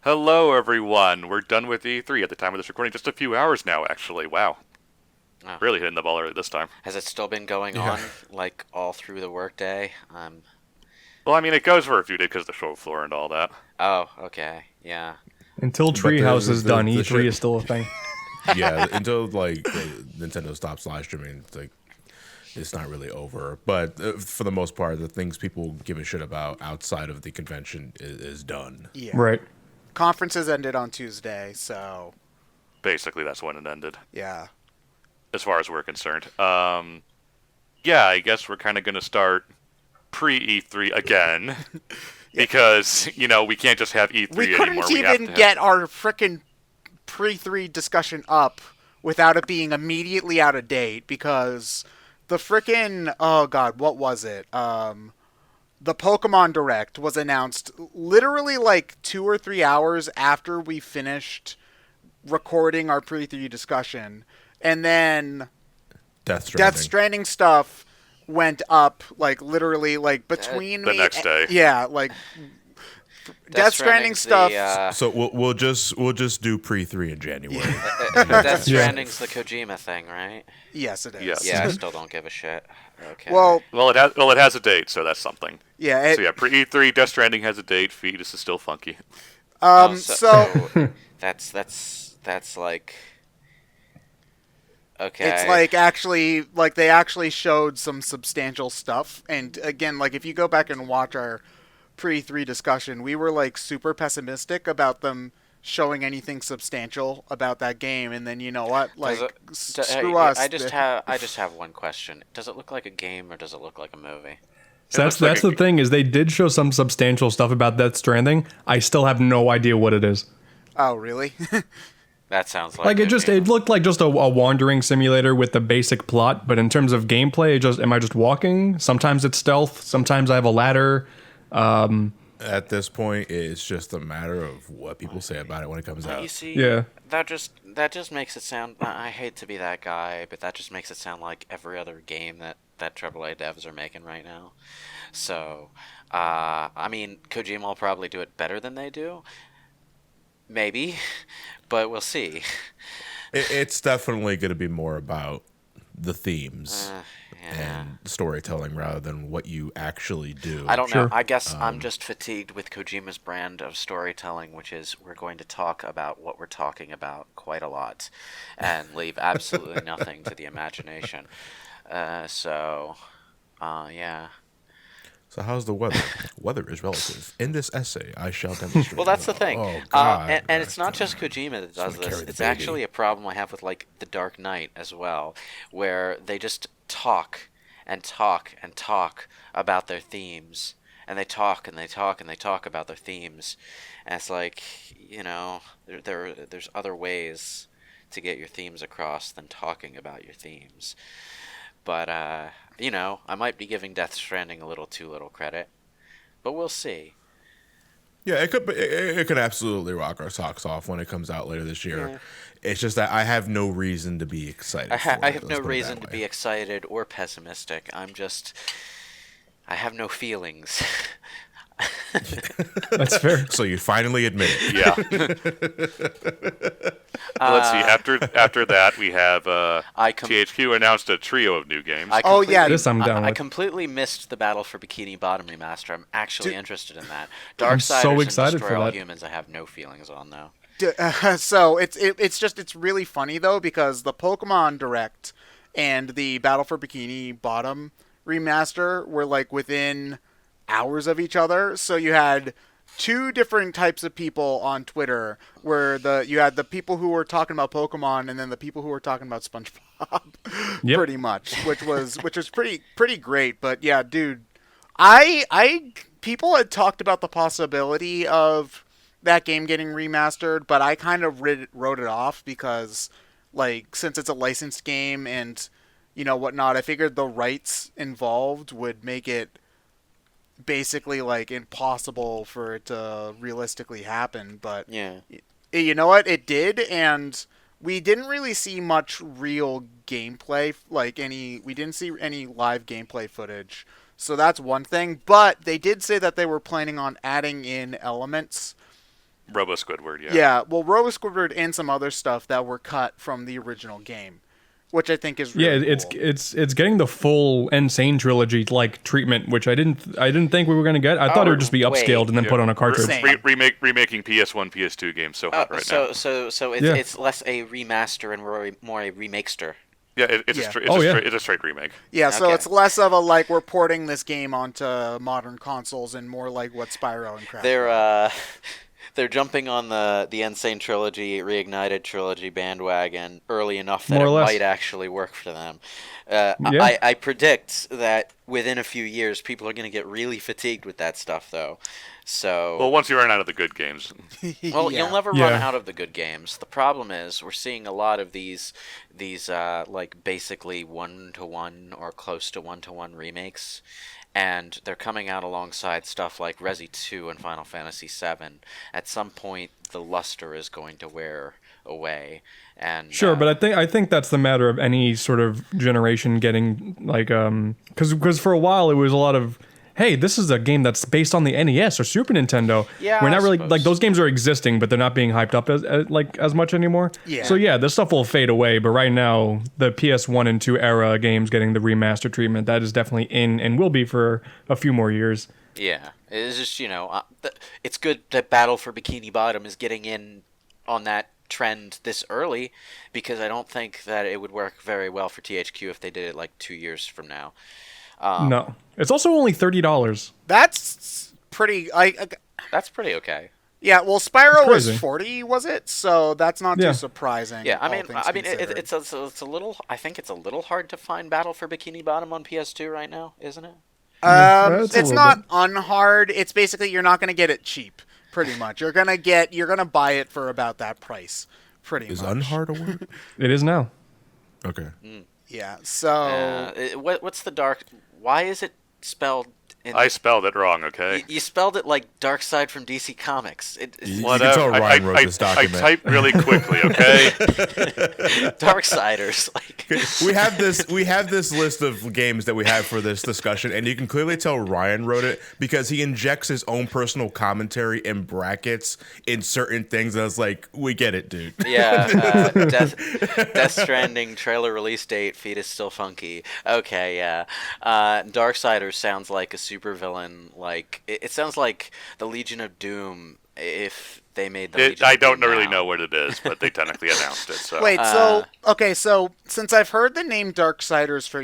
Hello, everyone. We're done with E3 at the time of this recording. Just a few hours now, actually. Wow. Oh. Really hitting the ball early this time. Has it still been going Yeah. on, like, all through the workday? Well, I mean, it goes for a few days because of the show floor and all that. Oh, okay, yeah. Until But Treehouse is done, the E3 shit- is still a thing. Yeah, until Nintendo stops live streaming, it's not really over. But for the most part, the things people give a shit about outside of the convention is done. Yeah. Right. Conferences ended on Tuesday, so Basically, that's when it ended, yeah. as far as we're concerned. Yeah, I guess we're kind of going to start pre-E3 again. Because, we can't just have E3 We anymore. couldn't even get our frickin' pre-3 discussion up without it being immediately out of date because the frickin' oh god, what was it? The Pokemon Direct was announced literally like 2 or 3 hours after we finished recording our pre-3 discussion, and then Death Stranding stuff went up like literally like between the next day. Yeah, like Death Stranding stuff. So we'll just do pre-3 in January. Death Stranding's the Kojima thing, right? Yes, it is. Yes. Yeah, I still don't give a shit. Okay. Well, It has a date, so that's something. yeah. So yeah, pre-E3, Death Stranding has a date. Fetus is still funky. So that's like, okay. it's like actually like they actually showed some substantial stuff, and again, like if you go back and watch our pre-3 discussion, we were like super pessimistic about them showing anything substantial about that game, and then you know what, like screw us. I just have one question. Does it look like a game or does it look like a movie? So that's the thing, is they did show some substantial stuff about Death Stranding. I still have no idea what it is. Oh, really? That sounds like Like it looked like just a wandering simulator with the basic plot, but in terms of gameplay, am I just walking? Sometimes it's stealth, sometimes I have a ladder. At this point, it's just a matter of what people say about it when it comes You out. see, Yeah. that just makes it sound. I hate to be that guy, but that just makes it sound like every other game that AAA devs are making right now. So, I mean, Kojima will probably do it better than they do. Maybe, but we'll see. It's definitely going to be more about the themes Yeah. and storytelling rather than what you actually do. I don't Sure. know. I guess I'm just fatigued with Kojima's brand of storytelling, which is we're going to talk about what we're talking about quite a lot and leave absolutely nothing to the imagination. Yeah. So how's the weather? Weather is relative. In this essay, I shall demonstrate. Well, that's the thing. Oh, God. And it's not just Kojima that does Someone carry this. the It's baby. actually a problem I have with, like, The Dark Knight as well, where they just talk and talk and talk about their themes. And they talk and they talk and they talk about their themes. And it's like, there's other ways to get your themes across than talking about your themes. But, I might be giving Death Stranding a little too little credit. But we'll see. Yeah, it could absolutely rock our socks off when it comes out later this year. Yeah. It's just that I have no reason to be excited. I for have it, no let's put it reason that to way. be excited or pessimistic. I have no feelings. That's fair. So you finally admit it. Yeah. Let's see. After that, we have THQ announced a trio of new games. Oh, yeah. This I'm down I with. completely missed the Battle for Bikini Bottom remaster. I'm actually interested in that. I'm Darksiders so and excited Destroy for All that. Humans I have no feelings on, though. So it's really funny though because the Pokemon Direct and the Battle for Bikini Bottom remaster were like within hours of each other. So you had two different types of people on Twitter where you had the people who were talking about Pokemon and then the people who were talking about SpongeBob Yep. pretty much, which was pretty great. But yeah, dude, I people had talked about the possibility of that game getting remastered, but I kind of wrote it off because, like, since it's a licensed game and, whatnot, I figured the rights involved would make it basically, like, impossible for it to realistically happen. But, Yeah. you know what? It did, and we didn't really see much real gameplay, we didn't see any live gameplay footage. So that's one thing, but they did say that they were planning on adding in elements Robo Squidward, yeah. Yeah, well, Robo Squidward and some other stuff that were cut from the original game, which I think is really cool. it's getting the full Insane trilogy like treatment, which I didn't think we were gonna get. I thought it would just be upscaled and then put on a cartridge. Same. Remaking PS1, PS2 games so hot right now. So it's less a remaster and more a remakester. Yeah, it's a straight remake. Yeah, so Okay. it's less of a like we're porting this game onto modern consoles and more like what Spyro and crap. They're jumping on the Insane Trilogy, Reignited Trilogy bandwagon early enough that More or it less. might actually work for them. Yeah. I predict that within a few years, people are going to get really fatigued with that stuff, though. So, Well, once you run out of the good games. well, Yeah. you'll never Yeah. run out of the good games. The problem is we're seeing a lot of these like basically 1-to-1 or close to 1-to-1 remakes. And they're coming out alongside stuff like Resi 2 and Final Fantasy 7. At some point, the luster is going to wear away. And Sure, but I think that's the matter of any sort of generation getting like because for a while it was a lot of, hey, this is a game that's based on the NES or Super Nintendo. Yeah, we're not I really suppose. like those games are existing, but they're not being hyped up as much anymore. Yeah. So yeah, this stuff will fade away. But right now, the PS1 and 2 era games getting the remaster treatment that is definitely in and will be for a few more years. yeah, it's just it's good that Battle for Bikini Bottom is getting in on that trend this early, because I don't think that it would work very well for THQ if they did it like 2 years from now. No, it's also only $30. That's pretty. That's pretty okay. Yeah, well, Spyro was crazy. 40, was it? So that's not Yeah. too surprising. Yeah, all things considered. it's a little. I think it's a little hard to find Battle for Bikini Bottom on PS2 right now, isn't it? That's a It's little not unhard. It's basically you're not going to get it cheap. Pretty much, you're gonna buy it for about that price. Pretty Is much. unhard a word? It is now. Okay. Yeah. So What's the dark? Why is it spelled? I spelled it wrong, okay? You spelled it like Darkseid from DC Comics. You can tell Ryan wrote this document. I typed really quickly, okay? Darksiders. Like We have this list of games that we have for this discussion, and you can clearly tell Ryan wrote it because he injects his own personal commentary in brackets in certain things. And I was like, we get it, dude. yeah, Death Stranding trailer release date. Feet is still funky. Okay, yeah. Darksiders sounds like a supervillain. Like it sounds like the Legion of Doom if they made the Legion I of don't Doom really now. know what it is, but they technically announced it. So wait. So since I've heard the name Darksiders for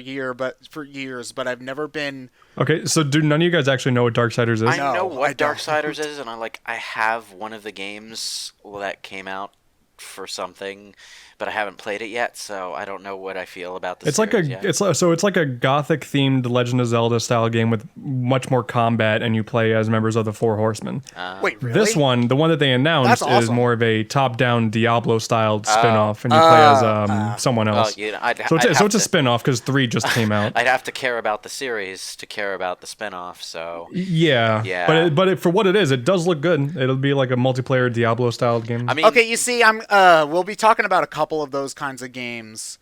years, but I've never been. Okay, so do none of you guys actually know what Darksiders is? I No, know I what don't. Darksiders is, and I have one of the games that came out for something, but I haven't played it yet, so I don't know what I feel about the It's like series yet. it's like a gothic themed Legend of Zelda style game with much more combat, and you play as members of the Four Horsemen. Wait, really? This one, the one that they announced, That's awesome. is more of a top-down Diablo styled spin-off, and you play as someone else. Well, So it's a spin-off because 3 just came out. I'd have to care about the series to care about the spin-off, so Yeah, Yeah. But for what it is, it does look good. It'll be like a multiplayer Diablo styled game. I mean, Okay, you see, we'll be talking about a couple of those kinds of games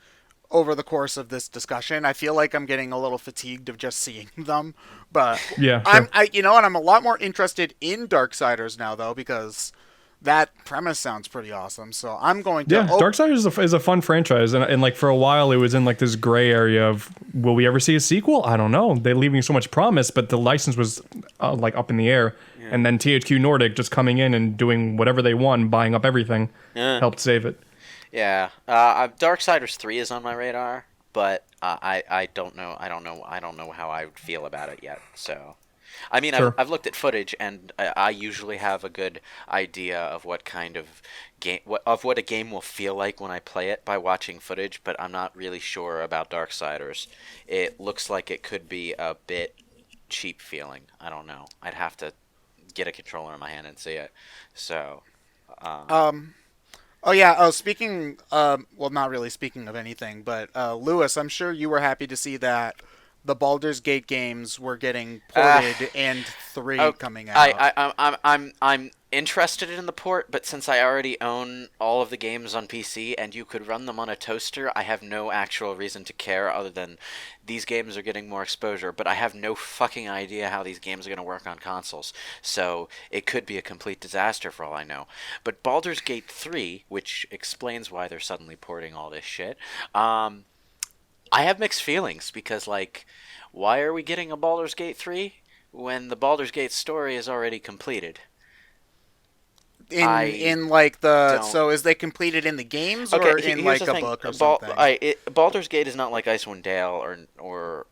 over the course of this discussion. I feel like I'm getting a little fatigued of just seeing them, but Yeah, sure. I'm a lot more interested in Darksiders now though, because that premise sounds pretty awesome. So I'm going to. Yeah, Darksiders is a fun franchise, and like for a while it was in like this gray area of will we ever see a sequel? I don't know. They're leaving so much promise, but the license was like up in the air, and then THQ Nordic just coming in and doing whatever they want, buying up everything, helped save it. yeah, Darksiders 3 is on my radar, but I don't know. I don't know how I would feel about it yet. So, I mean, Sure. I've looked at footage, and I usually have a good idea of what kind of game, what a game will feel like when I play it by watching footage. But I'm not really sure about Darksiders. It looks like it could be a bit cheap feeling. I don't know. I'd have to get a controller in my hand and see it. So, Oh yeah. Oh, speaking. Well, not really speaking of anything, but Lewis, I'm sure you were happy to see that the Baldur's Gate games were getting ported and 3 coming out. I'm interested in the port, but since I already own all of the games on PC and you could run them on a toaster, I have no actual reason to care other than these games are getting more exposure, but I have no fucking idea how these games are going to work on consoles. So it could be a complete disaster for all I know. But Baldur's Gate 3, which explains why they're suddenly porting all this shit, I have mixed feelings because, like, why are we getting a Baldur's Gate 3 when the Baldur's Gate story is already completed? In like the don't- so is they completed in the games Okay, or in like here's the a thing. book or something? Baldur's Gate is not like Icewind Dale or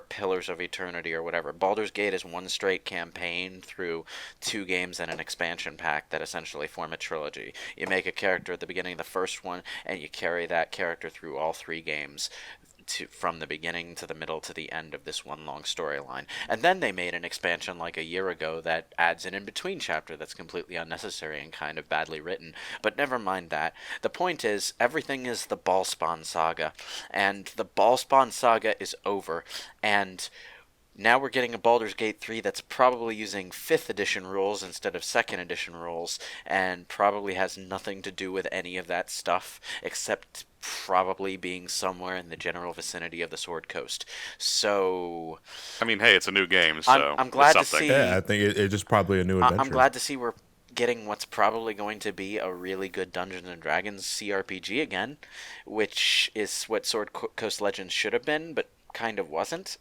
Pillars of Eternity or whatever. Baldur's Gate is one straight campaign through 2 games and an expansion pack that essentially form a trilogy. You make a character at the beginning of the first one, and you carry that character through all 3 games. From the beginning to the middle to the end of this one long storyline. And then they made an expansion like a year ago that adds an in-between chapter that's completely unnecessary and kind of badly written. But never mind that. The point is, everything is the Ballspawn saga. And the Ballspawn saga is over. And now we're getting a Baldur's Gate 3 that's probably using 5th edition rules instead of 2nd edition rules, and probably has nothing to do with any of that stuff, except probably being somewhere in the general vicinity of the Sword Coast. So I mean, hey, it's a new game, so I'm glad it's to something. see. Yeah, I think it's just probably a new adventure. I'm glad to see we're getting what's probably going to be a really good Dungeons and Dragons CRPG again, which is what Sword Coast Legends should have been, but kind of wasn't.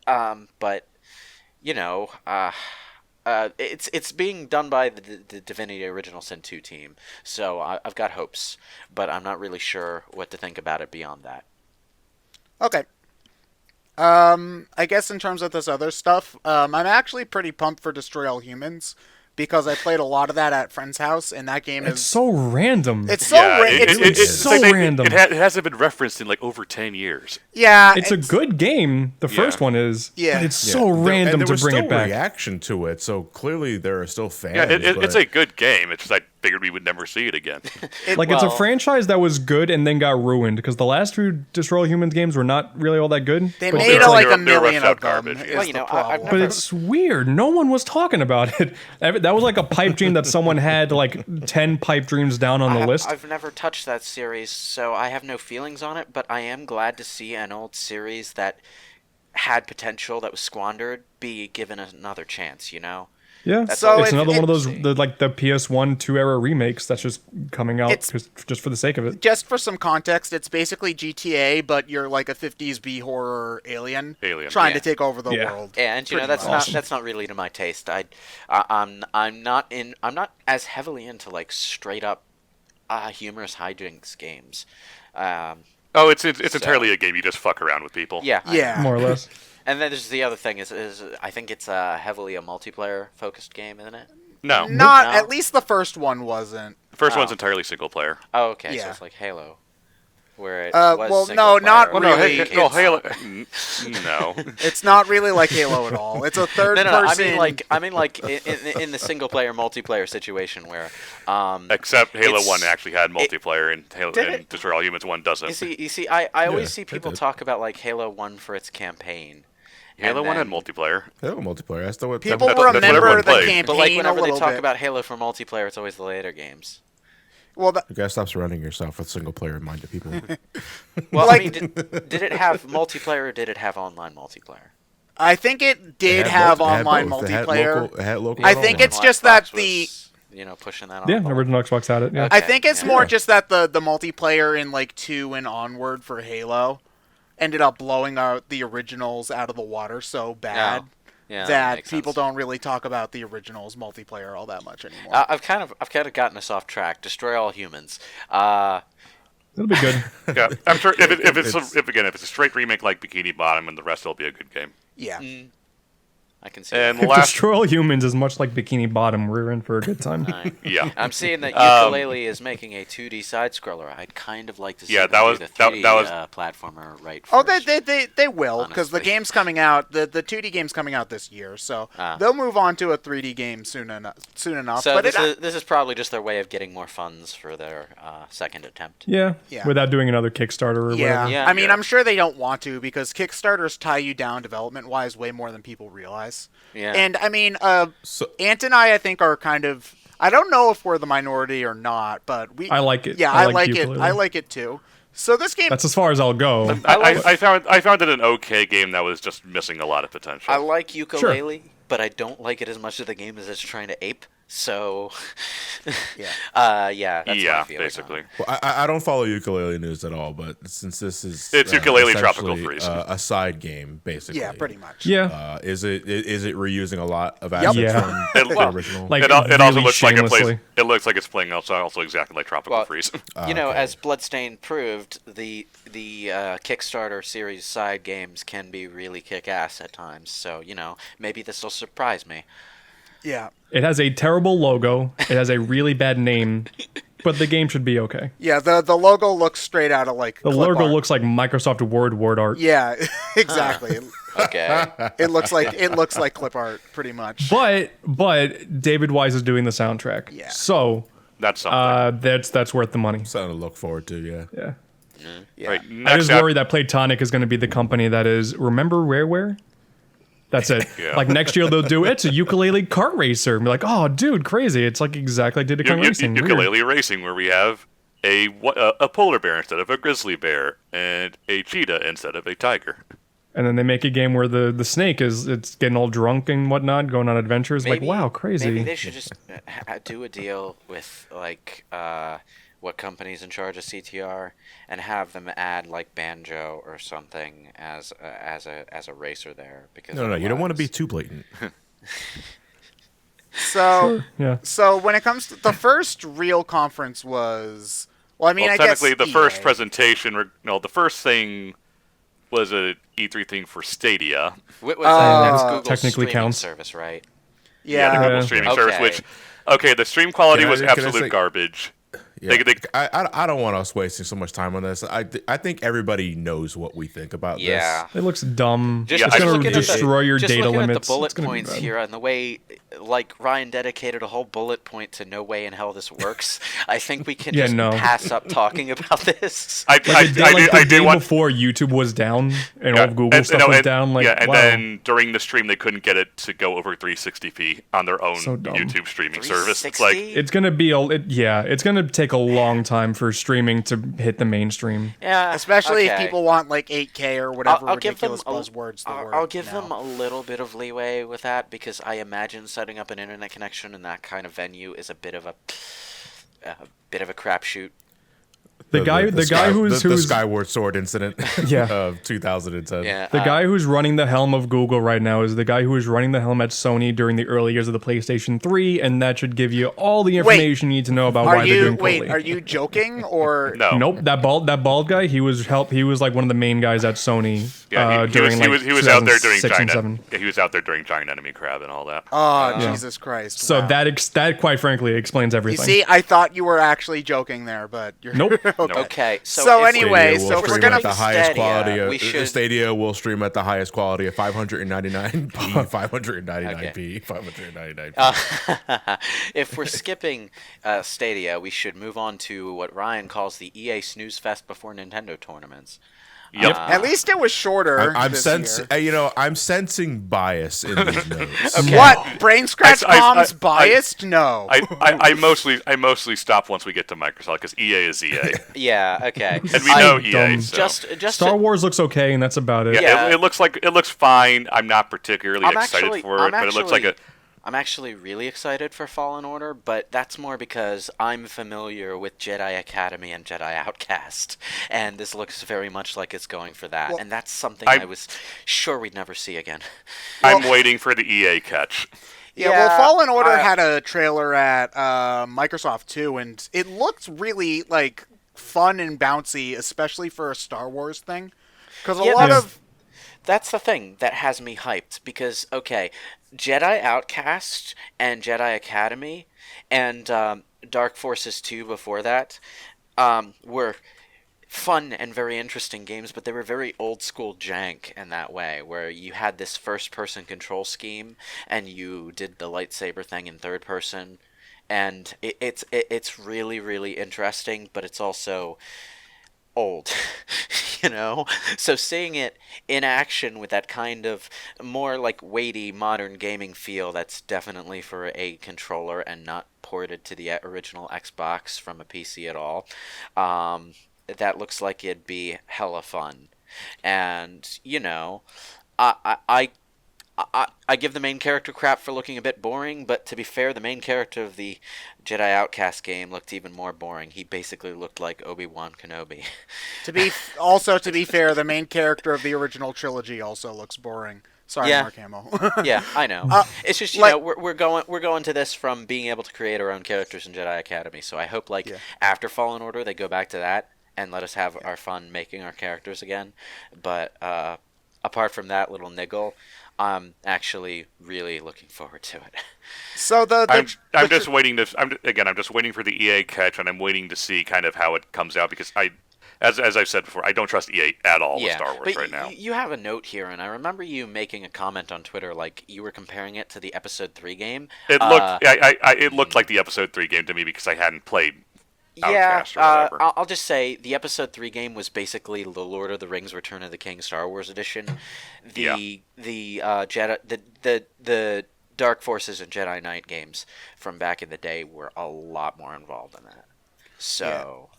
But you know, it's being done by the Divinity Original Sin 2 team, so I've got hopes, but I'm not really sure what to think about it beyond that. Okay. I guess in terms of this other stuff, I'm actually pretty pumped for Destroy All Humans because I played a lot of that at friend's house, and that game It's is so random. it's so Yeah, it's so like random. It hasn't been referenced in like over 10 years. yeah, It's a good game. The first one is. Yeah. But it's Yeah. so random there to was bring still it back. reaction to it, so clearly there are still fans. Yeah, it's but- a good game. It's just I figured we would never see it again. It- Like, it's a Well- franchise that was good and then got ruined because the last 2 Destroy All Humans games were not really all that good. They but made they're- like they're a million roughed out of them. garbage, Is yeah. Well, you the know, I've problem. But never- it's weird. No one was talking about it. That was like a pipe dream that someone had like 10 pipe dreams down on the list. I've never touched that series, so I have no feelings on it, but I am glad to see an old series that had potential that was squandered be given another chance, you know? Yeah, So it's if- another one of those if- the PS1 2 era remakes that's just coming out It's- just for the sake of it. Just for some context, it's basically GTA, but you're like a 50s B horror alien, trying Yeah. to take over the Yeah. world. And you know Pretty that's much. that's not really to my taste. I'm not as heavily into like straight up humorous hijinks games. Oh, it's entirely a game you just fuck around with people. Yeah, Yeah. More or less. And then there's the other thing is I think it's heavily a multiplayer focused game, isn't it? No, Not No. at least the first one wasn't. the first Oh. one's entirely single player. Oh, okay. So Yeah. it's like Halo, where it Well, was no, single not player. Well, no, really. no, It's- Halo. No. It's not really like Halo at all. It's a third No, person. I mean like in the single player multiplayer situation where Except Halo It's- 1 actually had multiplayer, and Halo Did and it? Destroy All Humans 1 doesn't. you see I always Yeah, see it people did. talk about like Halo 1 for its campaign. Halo And 1 had then- multiplayer. They have a multiplayer. That's the what People that's what remember everyone the played. campaign But like a whenever they little talk bit. about Halo for multiplayer, it's always the later games. Well, You gotta stop surrounding yourself with single player minded people. Well, Like- I mean, did it have multiplayer or did it have online multiplayer? I think it did It had have both- it had online both. multiplayer. It had local I and think online. it's just that Xbox the- was, pushing that on. Yeah, the the ball. original Xbox had it. Yeah. I Okay, think it's yeah. more just that the multiplayer in like 2 and onward for Halo ended up blowing out the originals out of the water so bad Yeah, that makes people sense. don't really talk about the originals multiplayer all that much anymore. I've kind of gotten us off track. Destroy All Humans. It'll be good. Yeah, I'm sure if it's a straight remake like Bikini Bottom, and the rest will be a good game. yeah. I can see. And that. the last, Destroy All Humans is much like Bikini Bottom. We're in for a good time. Alright. yeah, I'm seeing that Yooka-Laylee is making a 2D side scroller. I'd kind of like to see Yeah, them that do was- the that- 3D that was- platformer right Oh, first. they will because the Honestly. game's coming out. The 2D game's coming out this year, so Ah. they'll move on to a 3D game soon enough. So but this is probably just their way of getting more funds for their second attempt. Yeah, Yeah. without doing another Kickstarter or yeah. whatever. Yeah. I mean, Yeah. I'm sure they don't want to because Kickstarters tie you down development-wise way more than people realize. nice. Yeah. And I mean, So Ant and I think are kind of. I don't know if we're the minority or not, but we. I like it. Yeah, I I like like it. ukulele. I like it too. So this game. That's as far as I'll go. I found it an okay game that was just missing a lot of potential. I like ukulele, but I don't like it as much of the game as it's trying to ape. So, yeah, that's yeah, my feeling on basically. it. well, I don't follow ukulele news at all, but since this is It's Ukulele Tropical essentially, Freeze. a side game, basically. Yeah, pretty much. Yeah. Is it reusing a lot of assets Yeah. from the Well, original? Like It also really looks like it plays. shamelessly. It looks like it's playing also exactly like Tropical Well, Freeze. You know, okay. as Bloodstain proved, the Kickstarter series side games can be really kick-ass at times. So, maybe this will surprise me. Yeah. It has a terrible logo. It has a really bad name, but the game should be okay. Yeah, the logo looks straight out of like The clip logo art. looks like Microsoft word art. Yeah, exactly. Okay. It looks like clip art pretty much. But David Wise is doing the soundtrack. Yeah. So That's something. that's worth the money. Something to look forward to, yeah. Yeah. Yeah. Right. I Next just up, worry that Playtonic is going to be the company that is remember Rareware? That's it. Yeah. Like next year they'll do it's a ukulele kart racer. And be like, oh, dude, crazy! It's like exactly like Diddy Kong Racing. Weird. Ukulele Racing, where we have a polar bear instead of a grizzly bear, and a cheetah instead of a tiger. And then they make a game where the snake it's getting all drunk and whatnot, going on adventures. Maybe, like, wow, crazy. Maybe they should just do a deal with what company's in charge of CTR and have them add like Banjo or something as a racer there. Because No, you don't want to be otherwise- too blatant. So Yeah. so when it comes to the first real conference was well, I mean, Well, I guess technically, the first EA. presentation, the first thing was a E3 thing for Stadia. What was that? That's Google's Technically streaming counts. service, right? The Yeah. Google Yeah. streaming Okay. service, which, the stream quality Can I- was can I absolute say- garbage. Yeah. They- I don't want us wasting so much time on this. I think everybody knows what we think about Yeah. It looks dumb. Just, it's I just going looking to at the- destroy your just data looking limits. at the bullet It's gonna be points bad. here and the way, like Ryan dedicated a whole bullet point to no way in hell this works. I think we can Yeah, just no. pass up talking about this. I Like, the do day want. before YouTube was down and Yeah, all of Google and- stuff no, was and- down. Like, and wow. then during the stream they couldn't get it to go over 360p on their own So dumb. YouTube streaming service. It's like 360? It's gonna be it's gonna take a long time for streaming to hit the mainstream. Yeah, Especially if okay. people want like 8K or whatever I'll give them ridiculous buzzwords. I'll give them a little bit of leeway with that because I imagine setting up an internet connection in that kind of venue is a bit of a crapshoot. The guy who's the Skyward Sword incident Yeah. of 2010. Yeah, the guy who's running the helm of Google right now is the guy who was running the helm at Sony during the early years of the PlayStation 3, and that should give you all the information you need to know about why they're doing poorly. Are you joking or no. Nope, that bald guy. He was like one of the main guys at Sony. Yeah, he during was out there during 2006 and Giant. 7. Yeah, he was out there during Giant Enemy Crab and all that. Oh, Jesus Christ. So wow. that quite frankly explains You everything. see, I thought you were actually joking there, but you're Nope. okay. Okay, So if- anyway, Stadia so will we're stream gonna at the highest Stadia, quality. we should- Stadia will stream at the highest quality of 599p, 599p, 599p. if we're skipping Stadia, we should move on to what Ryan calls the EA Snooze Fest before Nintendo tournaments. Yep. At least it was shorter. I'm this sensing, year. I'm sensing bias in these notes. What? BrainScratch I- Com's biased? No. I mostly stop once we get to Microsoft because EA is EA, Yeah, okay. and we know EA. dumb. So. Just Star Wars looks okay, and that's about it. Yeah, it looks fine. I'm not particularly excited for it, but it looks like a. I'm actually really excited for Fallen Order, but that's more because I'm familiar with Jedi Academy and Jedi Outcast, and this looks very much like it's going for that, Well, and that's something I was sure we'd never see again. I'm waiting for the EA catch. Yeah, well, Yeah, Fallen Order I- had a trailer at Microsoft too, and it looked really like fun and bouncy, especially for a Star Wars thing. Because a Yeah, lot yeah. of That's the thing that has me hyped because okay, Jedi Outcast and Jedi Academy and Dark Forces 2 before that were fun and very interesting games, but they were very old school jank in that way, where you had this first person control scheme and you did the lightsaber thing in third person, and it's really really interesting, but it's also old. You know? So seeing it in action with that kind of more like weighty modern gaming feel that's definitely for a controller and not ported to the original Xbox from a PC at all, that looks like it'd be hella fun. And, you know, I, I, I give the main character crap for looking a bit boring, but to be fair, the main character of the Jedi Outcast game looked even more boring. He basically looked like Obi-Wan Kenobi. To be fair, the main character of the original trilogy also looks boring. Sorry, Yeah. Mark Hamill. Yeah, I know. It's just, you like- know, we're going to this from being able to create our own characters in Jedi Academy. So I hope, like, Yeah. after Fallen Order, they go back to that and let us have our fun making our characters again. But apart from that little niggle, I'm actually really looking forward to it. So I'm just waiting to. I'm just waiting for the EA catch, and I'm waiting to see kind of how it comes out because as I've said before, I don't trust EA at all with Star Wars but right now. You have a note here, and I remember you making a comment on Twitter, like you were comparing it to the Episode 3 game. It looked, it looked like the Episode 3 game to me because I hadn't played Outcast or whatever. I'll just say the Episode 3 game was basically the Lord of the Rings: Return of the King Star Wars edition. The Jedi, the Dark Forces and Jedi Knight games from back in the day were a lot more involved in that. So,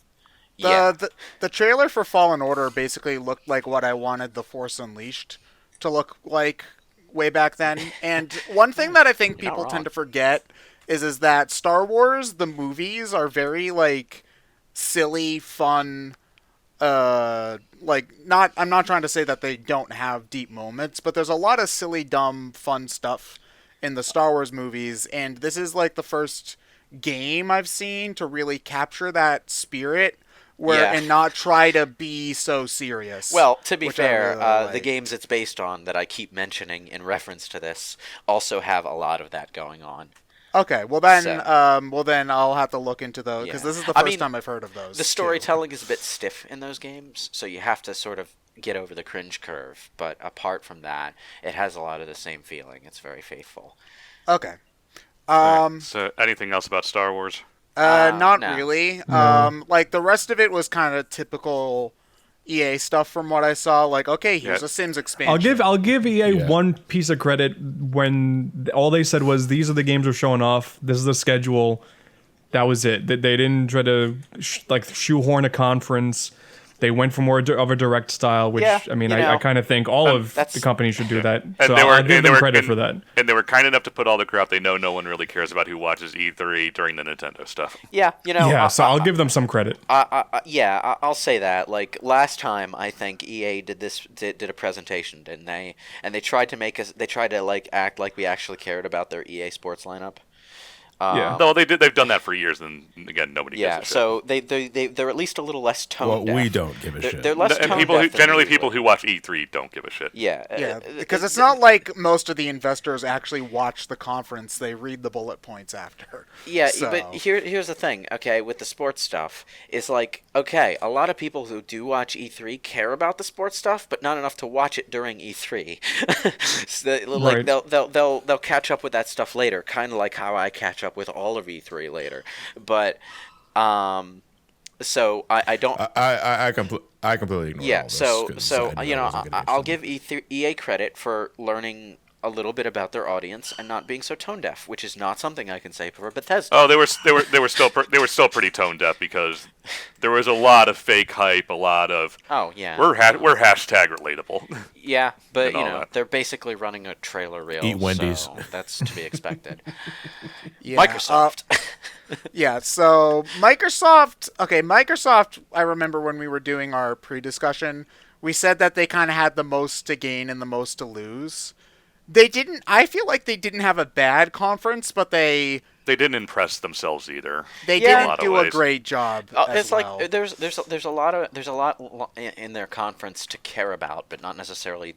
the trailer for Fallen Order basically looked like what I wanted The Force Unleashed to look like way back then. And one thing that I think You're not people wrong. tend to forget is that Star Wars, the movies, are very like silly, fun. I'm not trying to say that they don't have deep moments, but there's a lot of silly, dumb, fun stuff in the Star Wars movies, and this is like the first game I've seen to really capture that spirit and not try to be so serious. Well, to be which I fair, really the like. games it's based on that I keep mentioning in reference to this also have a lot of that going on. Okay, well then, So- I'll have to look into those because Yeah. this is the I first mean, time I've heard of those. The too. storytelling is a bit stiff in those games, so you have to sort of get over the cringe curve. But apart from that, it has a lot of the same feeling. It's very faithful. Okay. So, anything else about Star Wars? Not no. really. Like the rest of it was kind of typical EA stuff from what I saw. Like, okay, here's Yeah. a Sims expansion. I'll give EA Yeah. one piece of credit when all they said was these are the games we're showing off. This is the schedule. That was it. They didn't try to shoehorn a conference. They went for more of a direct style, which Yeah, I mean, you I know, kind of think all of that's- the companies should do that. And So they were, I'll give and they them were, credit and, for that. And they were kind enough to put all the crap they know no one really cares about who watches E3 during the Nintendo stuff. Yeah, you know. Yeah, so I'll give them some credit. I'll say that. Like last time, I think EA did a presentation, didn't they? And they tried to make us. They tried to like act like we actually cared about their EA Sports lineup. Yeah. No, they did. They've done that for years, and again, nobody Yeah, gives a shit. so they're at least a little less tone Well, deaf. we don't give a shit. They're less And tone people deaf than generally we people usually- who watch E3 don't give a shit. Yeah, Yeah, because it's not like most of the investors actually watch the conference. They read the bullet points after. Yeah, So- but here's the thing, okay, with the sports stuff, is like, okay, a lot of people who do watch E3 care about the sports stuff, but not enough to watch it during E3. Like Right. they'll catch up with that stuff later, kind of like how I catch up with all of E3 later. But so I don't. I completely ignore all Yeah, this so 'cause so I you I know, wasn't gonna I'll actually- give EA credit for learning a little bit about their audience and not being so tone deaf, which is not something I can say for Bethesda. Oh, they were still pretty tone deaf because there was a lot of fake hype, a lot of Oh yeah, we're hashtag relatable. yeah, but and you all know that. they're basically running a trailer reel. Eat Wendy's. So that's to be expected. Yeah, Microsoft. Yeah, so Microsoft, I remember when we were doing our pre-discussion, we said that they kind of had the most to gain and the most to lose. I feel like they didn't have a bad conference, but they They didn't impress themselves either. they Yeah. didn't do a great job. as It's well. like there's a lot in their conference to care about, but not necessarily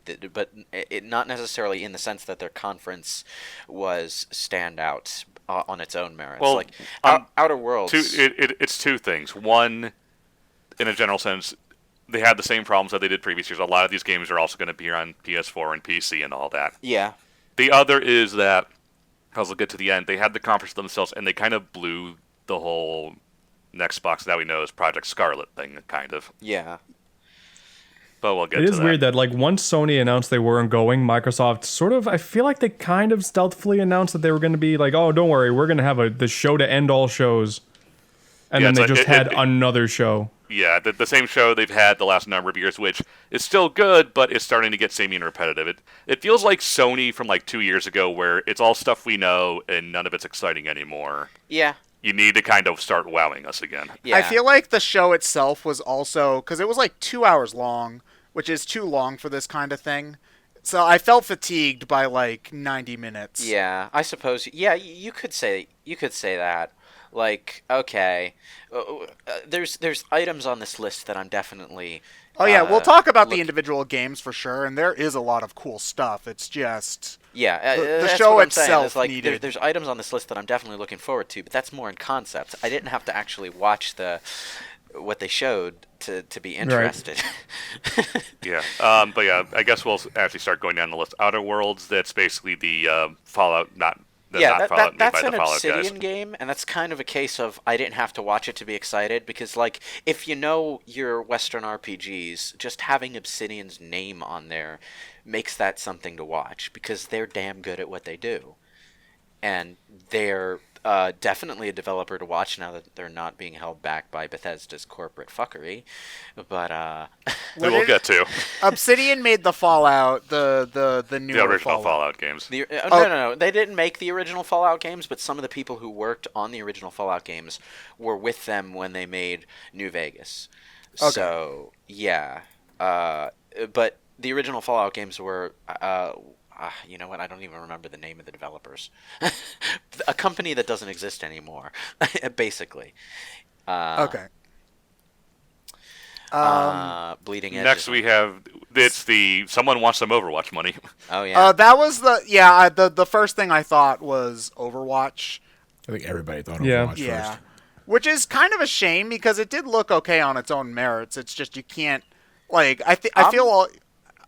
not necessarily in the sense that their conference was standout on its own merits. Well, like Outer Worlds. It's two things. One, in a general sense, they had the same problems that they did previous years. A lot of these games are also going to be on PS4 and PC and all that. Yeah. The other is that, as we'll get to the end, they had the conference themselves, and they kind of blew the whole next box that we know is Project Scarlet thing, kind of. Yeah. But we'll get It to is that. weird that like once Sony announced they weren't going, Microsoft sort of, I feel like they kind of stealthily announced that they were going to be like, oh, don't worry, we're going to have the show to end all shows. And Yeah, then they it's like- just had another show. Yeah, the same show they've had the last number of years, which is still good, but it's starting to get samey and repetitive. It feels like Sony from like 2 years ago, where it's all stuff we know and none of it's exciting anymore. Yeah. You need to kind of start wowing us again. Yeah. I feel like the show itself was also, because it was like 2 hours long, which is too long for this kind of thing. So I felt fatigued by like 90 minutes. Yeah, I suppose. Yeah, you could say that. Like, okay, there's items on this list that I'm definitely. Oh yeah, we'll talk about the look- individual games for sure, and there is a lot of cool stuff. It's just Yeah, the that's show what I'm saying. itself It's like needed. there's items on this list that I'm definitely looking forward to, but that's more in concept. I didn't have to actually watch what they showed to be interested. Yeah. But yeah, I guess we'll actually start going down the list. Outer Worlds, that's basically the Fallout, not Fallout made that's by an the Fallout Obsidian guys. game, and that's kind of a case of I didn't have to watch it to be excited, because like if you know your Western RPGs, just having Obsidian's name on there makes that something to watch, because they're damn good at what they do, and they're definitely a developer to watch now that they're not being held back by Bethesda's corporate fuckery. But We will get to Obsidian made the Fallout, the new the original Fallout games. No, they didn't make the original Fallout games, but some of the people who worked on the original Fallout games were with them when they made New Vegas. Okay. So yeah, but the original Fallout games were. You know what? I don't even remember the name of the developers. A company that doesn't exist anymore, basically. Okay. Bleeding Edge. Next we have someone wants some Overwatch money. Oh yeah. That was the first thing I thought was Overwatch. I think everybody thought Yeah. Overwatch Yeah. first. Which is kind of a shame because it did look okay on its own merits. It's just you can't like I feel like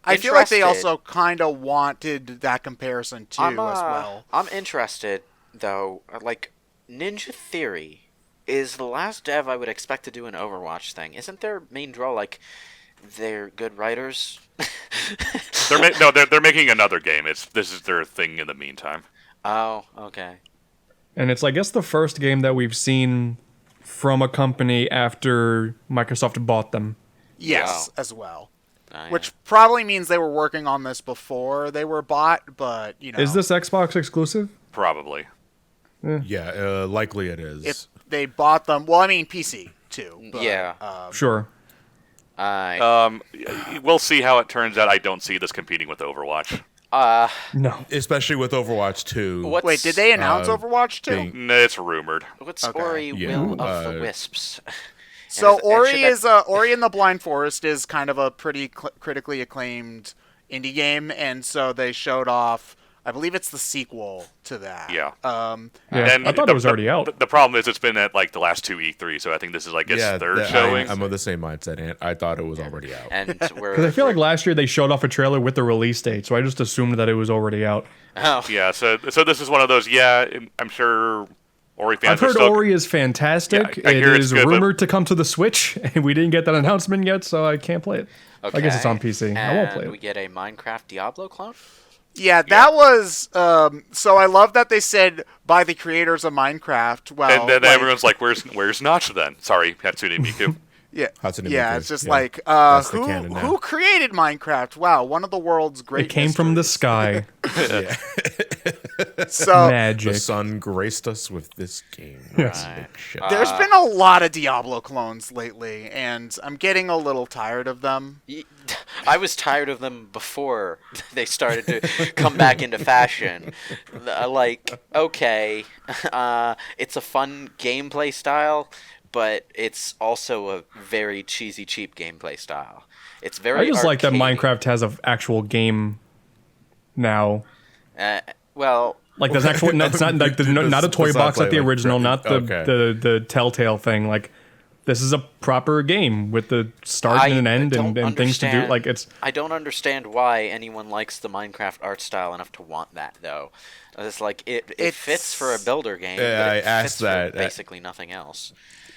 they interested. also kind of wanted that comparison too as well. I'm interested though. Like Ninja Theory is the last dev I would expect to do an Overwatch thing. Isn't their main draw like they're good writers? They're making another game. This is their thing in the meantime. Oh, okay. And it's, I guess, the first game that we've seen from a company after Microsoft bought them. Yes, as well. Yeah. Which probably means they were working on this before they were bought, but you know. Is this Xbox exclusive? Probably. Yeah, likely it is. if they bought them? Well, I mean PC too. But, Yeah. Sure. We'll see how it turns out. I don't see this competing with Overwatch. No. Especially with Overwatch 2. Wait, did they announce Overwatch too? being- No, it's rumored. What's Okay. Ori Yeah, Will of the Wisps? So And Ori should that- Ori and the Blind Forest is kind of a pretty critically acclaimed indie game, and so they showed off. I believe it's the sequel to that. Yeah. Yeah, And I thought it was already out. The problem is it's been at like the last two E3, so I think this is like its third that- showing. I'm of the same mindset, and I thought it was already out. And we're. Because I feel like last year they showed off a trailer with the release date, so I just assumed that it was already out. Oh. Yeah, so this is one of those. Yeah, I'm sure Ori fans I've heard are still. Ori is fantastic. Yeah, I It hear it's is good, but- rumored to come to the Switch, and we didn't get that announcement yet, so I can't play it. Okay. I guess it's on PC. I won't play And we it. get a Minecraft Diablo clone. Yeah, that was. So I love that they said by the creators of Minecraft. Well, And then like, everyone's like, "Where's Notch then?" Sorry, Hatsune Miku. yeah, Hatsune yeah. Miku, It's just yeah. like That's the who canon now. who created Minecraft? Wow, one of the world's great. It came from the mysteries. sky. Yeah. So The Magic. sun graced us with this game. Yes. Big shit. there's been a lot of Diablo clones lately, and I'm getting a little tired of them. I was tired of them before they started to come back into fashion. Like, okay, it's a fun gameplay style, but it's also a very cheesy, cheap gameplay style. It's very. I just like that arcadey. Minecraft has an actual game now. Well, Like there's actual. It's not like not a toy Does not box like play the like original, not the, okay. the Telltale thing. Like this is a proper game with the start and an end and things to do. Like it's. I don't understand why anyone likes the Minecraft art style enough to want that, though. It's like it fits for a builder game, Yeah, but I it asked fits that. for basically nothing else.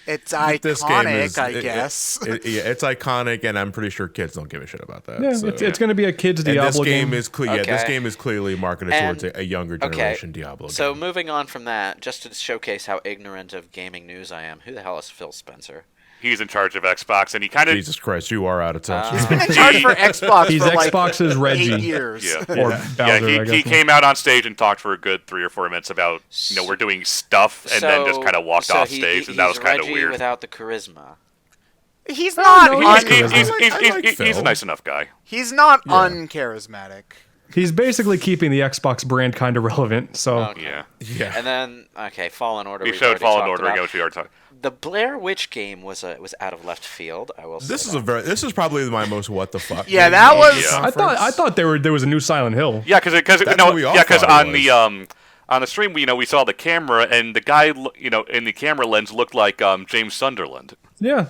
It's This game iconic, is, I guess. yeah, it's iconic, and I'm pretty sure kids don't give a shit about that. Yeah, so. it's going to be a kids And Diablo this game game. is this game is clearly marketed And- towards a younger generation Diablo So game. moving on from that, just to showcase how ignorant of gaming news I am, who the hell is Phil Spencer? He's in charge of Xbox, and he kind of Jesus Christ, you are out of touch. He's been in charge for Xbox He's for like Xbox's Reggie. 8 years. Yeah. Or Yeah, Baldur, I he guess. came out on stage and talked for a good 3 or 4 minutes about, we're doing stuff, and then just kind of walked off stage, and that was kind of Reggie weird. without the charisma. He's not. no, He's, He's- he's a nice enough guy. He's not uncharismatic. He's basically keeping the Xbox brand kind of relevant. So Okay. Yeah. Yeah. And then, Fallen Order. He we've showed already Fallen talked Order about. again, which we already talked. The Blair Witch game was out of left field. I will say This is that. this is probably my most what the fuck. Yeah, game that of was- the Yeah. I conference. thought there was a new Silent Hill. Yeah, because That's what we all thought it on the stream, we saw the camera, and the guy, in the camera lens looked like James Sunderland. Yeah,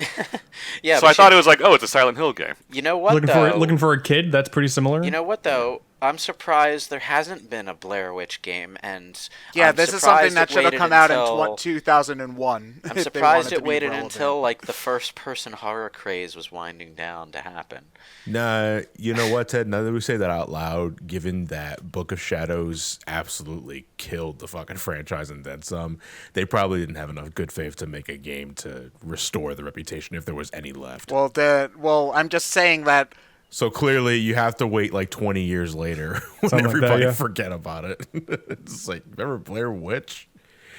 Yeah, So but I thought it was like, oh, it's a Silent Hill game. You know what looking though? for a kid. That's pretty similar. You know what though? I'm surprised there hasn't been a Blair Witch game, and Yeah, I'm this is something surprised that it should have waited come out in until- 2001. I'm if they surprised wanted it to be waited relevant. until like the first-person horror craze was winding down to happen. Nah, you know what, Ted? Now that we say that out loud, given that Book of Shadows absolutely killed the fucking franchise and then some, they probably didn't have enough good faith to make a game to restore the reputation if there was any left. Well, I'm just saying that. So clearly, you have to wait like 20 years later when Something like that, everybody yeah. forget about it. It's like, remember Blair Witch?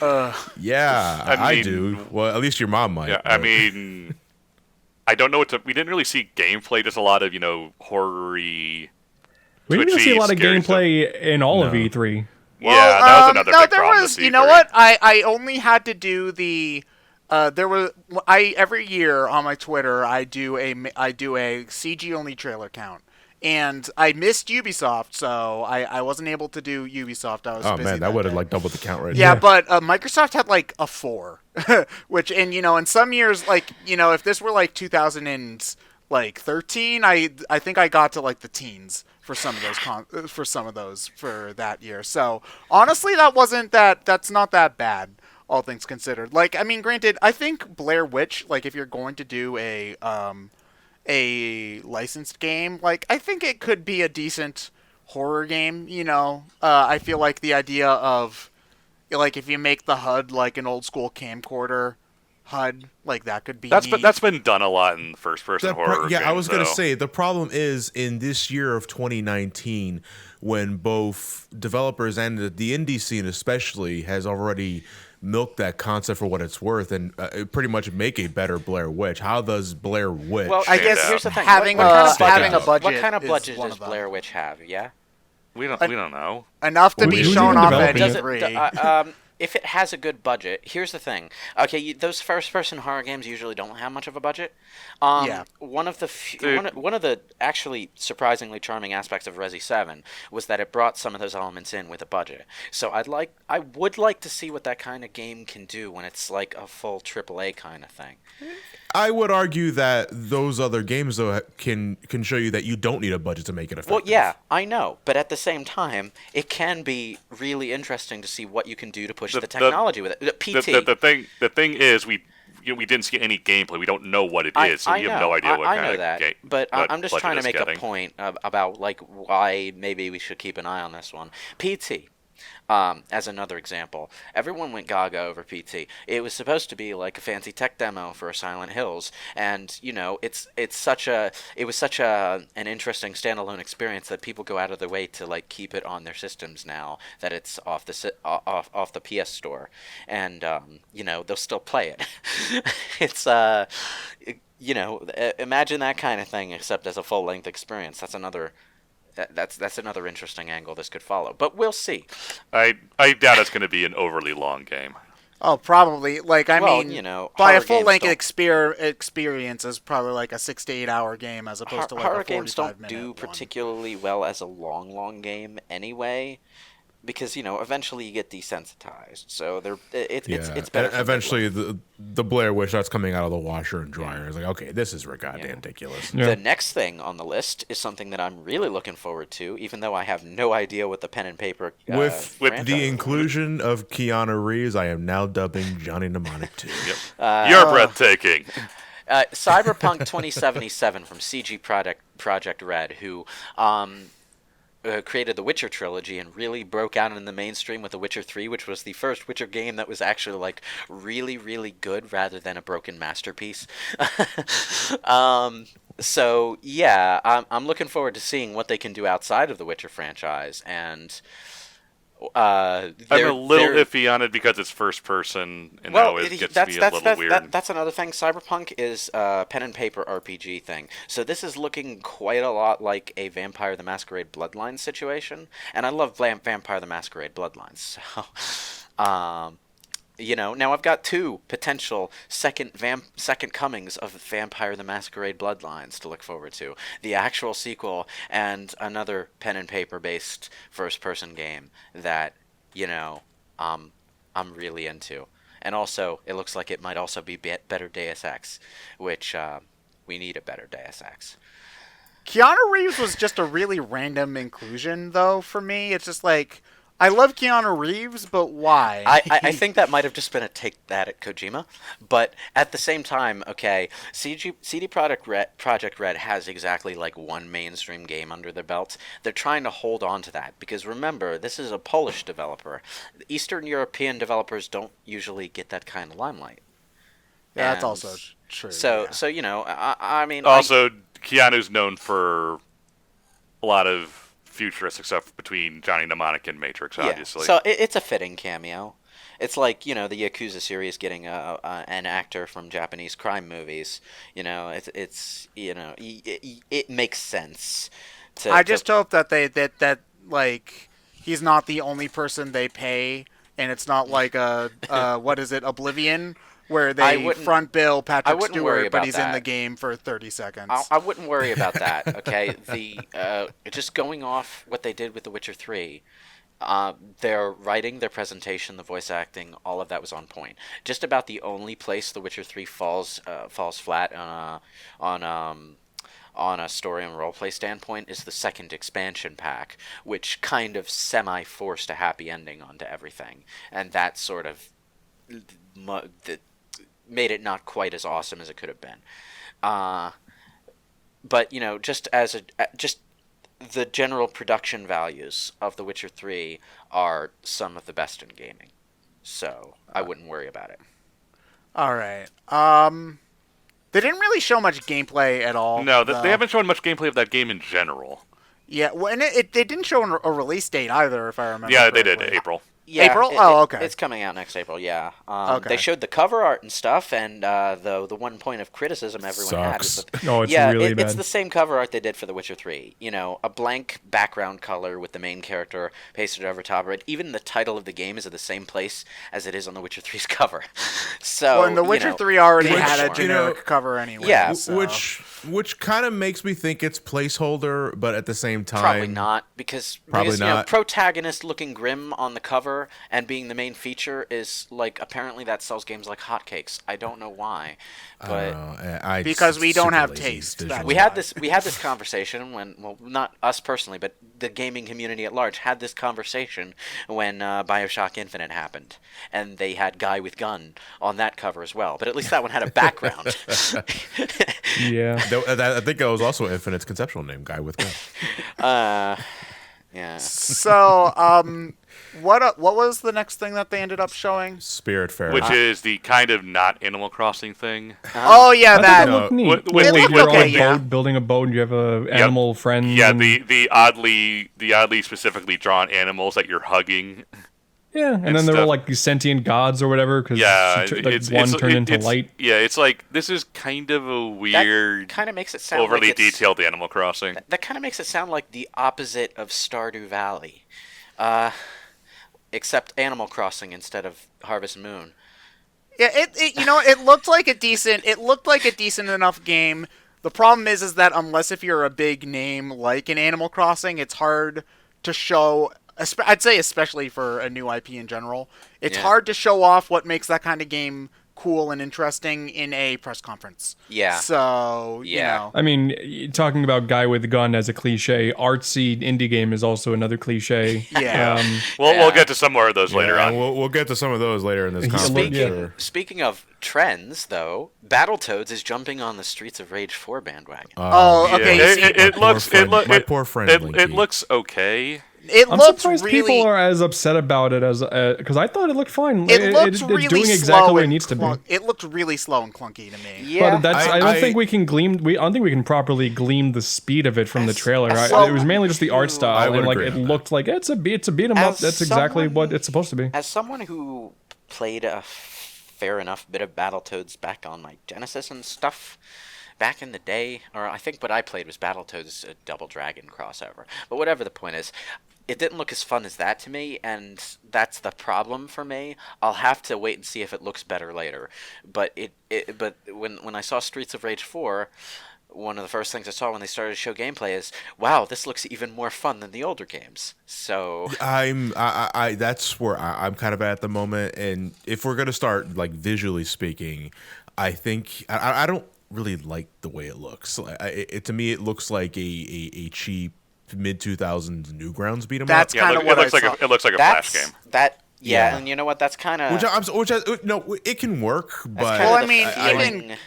Uh, Yeah, I I mean- do. Well, at least your mom might. Yeah, I but- mean, I don't know what to. We didn't really see gameplay, just a lot of horror-y. we didn't even see a lot of scary gameplay in all of No. E3. Yeah, that was another no, big there problem. was. with You know E3. what? I only had to do the. There was every year on my Twitter I do a CG only trailer count, and I missed Ubisoft, so I wasn't able to do Ubisoft. I was Oh busy man, that would have day. like doubled the count right Yeah, now. but Microsoft had like a 4, which, and in some years, if this were like 2013, I think I got to like the teens for some of those for that year. So honestly, that's not that bad, all things considered. Like, I mean, granted, I think Blair Witch, like, if you're going to do a licensed game, like, I think it could be a decent horror game. I feel like the idea of, like, if you make the HUD like an old school camcorder HUD, like, that could be neat. That's been done a lot in first-person horror. Yeah, I games, was gonna though. say the problem is in this year of 2019, when both developers and the indie scene especially has already milked that concept for what it's worth and pretty much make a better Blair Witch. How does Blair Witch? Well, I guess here's the thing. having what kind of having a budget? budget. What kind of is budget one does of them. Blair Witch have? Yeah. We don't know. Enough to Well, be who's shown even off at developing it? E3. If it has a good budget, here's the thing. Okay, those first-person horror games usually don't have much of a budget. Yeah. One of the Dude. one of the actually surprisingly charming aspects of Resi 7 was that it brought some of those elements in with a budget. So I would like to see what that kind of game can do when it's like a full AAA kind of thing. I would argue that those other games though can show you that you don't need a budget to make it effective. Well, yeah, I know, but at the same time, it can be really interesting to see what you can do to push the technology with it. PT. The thing is, we didn't see any gameplay. We don't know what it is, so we have no idea what I kind know of that, game. but what I'm just budget trying to it's make getting. a point about like why maybe we should keep an eye on this one. PT. As another example, everyone went gaga over PT. It was supposed to be like a fancy tech demo for Silent Hills, and it was such an interesting standalone experience that people go out of their way to like keep it on their systems now that it's off the PS Store, and they'll still play it. It's imagine that kind of thing except as a full length experience. That's another interesting angle this could follow, but we'll see. I doubt it's going to be an overly long game. Oh, probably. Like, I Well, mean, by a horror full-length games don't- experience is probably like a 6 to 8 hour game as opposed to like Horror a 45 games don't minute do one. particularly well as a long game anyway, because eventually you get desensitized. So it's better. For Eventually, the Blair Witch starts coming out of the washer and dryer. It's like, okay, this is goddamn ridiculous. Yeah. The next thing on the list is something that I'm really looking forward to, even though I have no idea what the pen and paper With franchise the is. inclusion of Keanu Reeves, I am now dubbing Johnny Mnemonic 2. You're breathtaking. Cyberpunk 2077 from CG Project Red, who created the Witcher trilogy and really broke out in the mainstream with The Witcher 3, which was the first Witcher game that was actually like really, really good rather than a broken masterpiece. So yeah, I'm looking forward to seeing what they can do outside of the Witcher franchise, and I'm a little iffy on it because it's first person, and that always gets me a little weird. That's another thing. Cyberpunk is a pen and paper RPG thing. So this is looking quite a lot like a Vampire the Masquerade Bloodlines situation, and I love Vampire the Masquerade Bloodlines. So, now I've got two potential second comings of Vampire the Masquerade Bloodlines to look forward to. The actual sequel and another pen and paper based first person game that, I'm really into. And also, it looks like it might also be better Deus Ex, which we need a better Deus Ex. Keanu Reeves was just a really random inclusion, though, for me. It's just like, I love Keanu Reeves, but why? I think that might have just been a take that at Kojima, but at the same time, okay, CD Projekt Red has exactly like one mainstream game under their belt. They're trying to hold on to that because remember, this is a Polish developer. Eastern European developers don't usually get that kind of limelight. Yeah, that's also true. So yeah. I mean, Also, Keanu's known for a lot of futuristic stuff between Johnny Mnemonic and Matrix, obviously. So it's a fitting cameo. It's like, the Yakuza series getting an actor from Japanese crime movies. It makes sense. I just hope that that he's not the only person they pay, and it's not like what is it, Oblivion, where they front bill Patrick Stewart, but he's in the game for 30 seconds. I wouldn't worry about that, okay? Just going off what they did with The Witcher 3, their writing, their presentation, the voice acting, all of that was on point. Just about the only place The Witcher 3 falls flat on a story and roleplay standpoint is the second expansion pack, which kind of semi-forced a happy ending onto everything. And that sort of made it not quite as awesome as it could have been. But just the general production values of The Witcher 3 are some of the best in gaming. So I wouldn't worry about it. All right. They didn't really show much gameplay at all. No, they haven't shown much gameplay of that game in general. Yeah, well, and they didn't show a release date either, if I remember Yeah, correctly. they did, April. Yeah, April? Oh, okay. It's coming out next April, yeah. Okay. They showed the cover art and stuff, and the one point of criticism everyone had is Sucks. that No, it's really bad. it's the same cover art they did for The Witcher 3. A blank background color with the main character pasted over top of it. Even the title of the game is at the same place as it is on The Witcher 3's cover. So, Well, and The Witcher 3 already Which, had a you generic cover anyway. Yeah. So. Which kind of makes me think it's placeholder, but at the same time, probably not, because not. protagonist looking grim on the cover and being the main feature is like, apparently that sells games like hotcakes. I don't know why, but because we don't super have lazy taste. visually. we had this conversation when, well, not us personally, but the gaming community at large had this conversation when Bioshock Infinite happened, and they had Guy with Gun on that cover as well. But at least that one had a background. Yeah. I think that was also Infinite's conceptual name, Guy with Gun. Yeah. So, what was the next thing that they ended up showing? Spiritfarer. Which is the kind of not Animal Crossing thing. Oh yeah, I think that. that looked neat. With- Wait, with- you're on a okay, yeah. boat, building a boat, and you have a animal friend. Yeah, and- the oddly specifically drawn animals that you're hugging. Yeah, and then there were stuff. like these sentient gods or whatever, because Yeah, one turned into it's- light. Yeah, it's like this is kind of a weird, Kind of makes it sound overly like it's, detailed Animal Crossing. That kind of makes it sound like the opposite of Stardew Valley, except Animal Crossing instead of Harvest Moon. Yeah, it looked like a decent enough game. The problem is that unless if you're a big name like in Animal Crossing, it's hard to show I'd say especially for a new IP in general, it's Yeah. hard to show off what makes that kind of game cool and interesting in a press conference. Yeah. So, you Yeah. know. I mean, talking about guy with a gun as a cliche, artsy indie game is also another cliche. Yeah. We'll get to some more of those later Yeah, on. we'll get to some of those later in this Speaking- conference. Yeah. Sure. Speaking of trends, though, Battletoads is jumping on the Streets of Rage 4 bandwagon. Oh, okay. Yeah, you see, it looks. My poor friend It Linky. looks okay. it I'm looks surprised really... people are as upset about it as because I thought it looked fine. It looked it's really doing slow exactly what it and needs to be. It looked really slow and clunky to me. Yeah. But that's, I don't I- think we can gleam. I don't think we can properly glean the speed of it from the trailer. as it was mainly just the art I style, would and like agree it on that. looked like it's a beat 'em up. As That's exactly someone- what it's supposed to be. As someone who played a fair enough bit of Battletoads back on like Genesis and stuff back in the day, or I think what I played was Battletoads a Double Dragon crossover. But whatever the point is, it didn't look as fun as that to me, and that's the problem for me. I'll have to wait and see if it looks better later. But but when I saw Streets of Rage 4, one of the first things I saw when they started to show gameplay is, wow, this looks even more fun than the older games. So I that's where I'm kind of at the moment, and if we're gonna start like visually speaking, I think I don't really like the way it looks. To me, it looks like a cheap mid 2000s Newgrounds beat 'em That's up. Yeah, kind of it what looks I like saw. it looks like a that's flash game. yeah, Yeah. and you know what? That's kind of No, it can work, but Well, I the mean, feeling-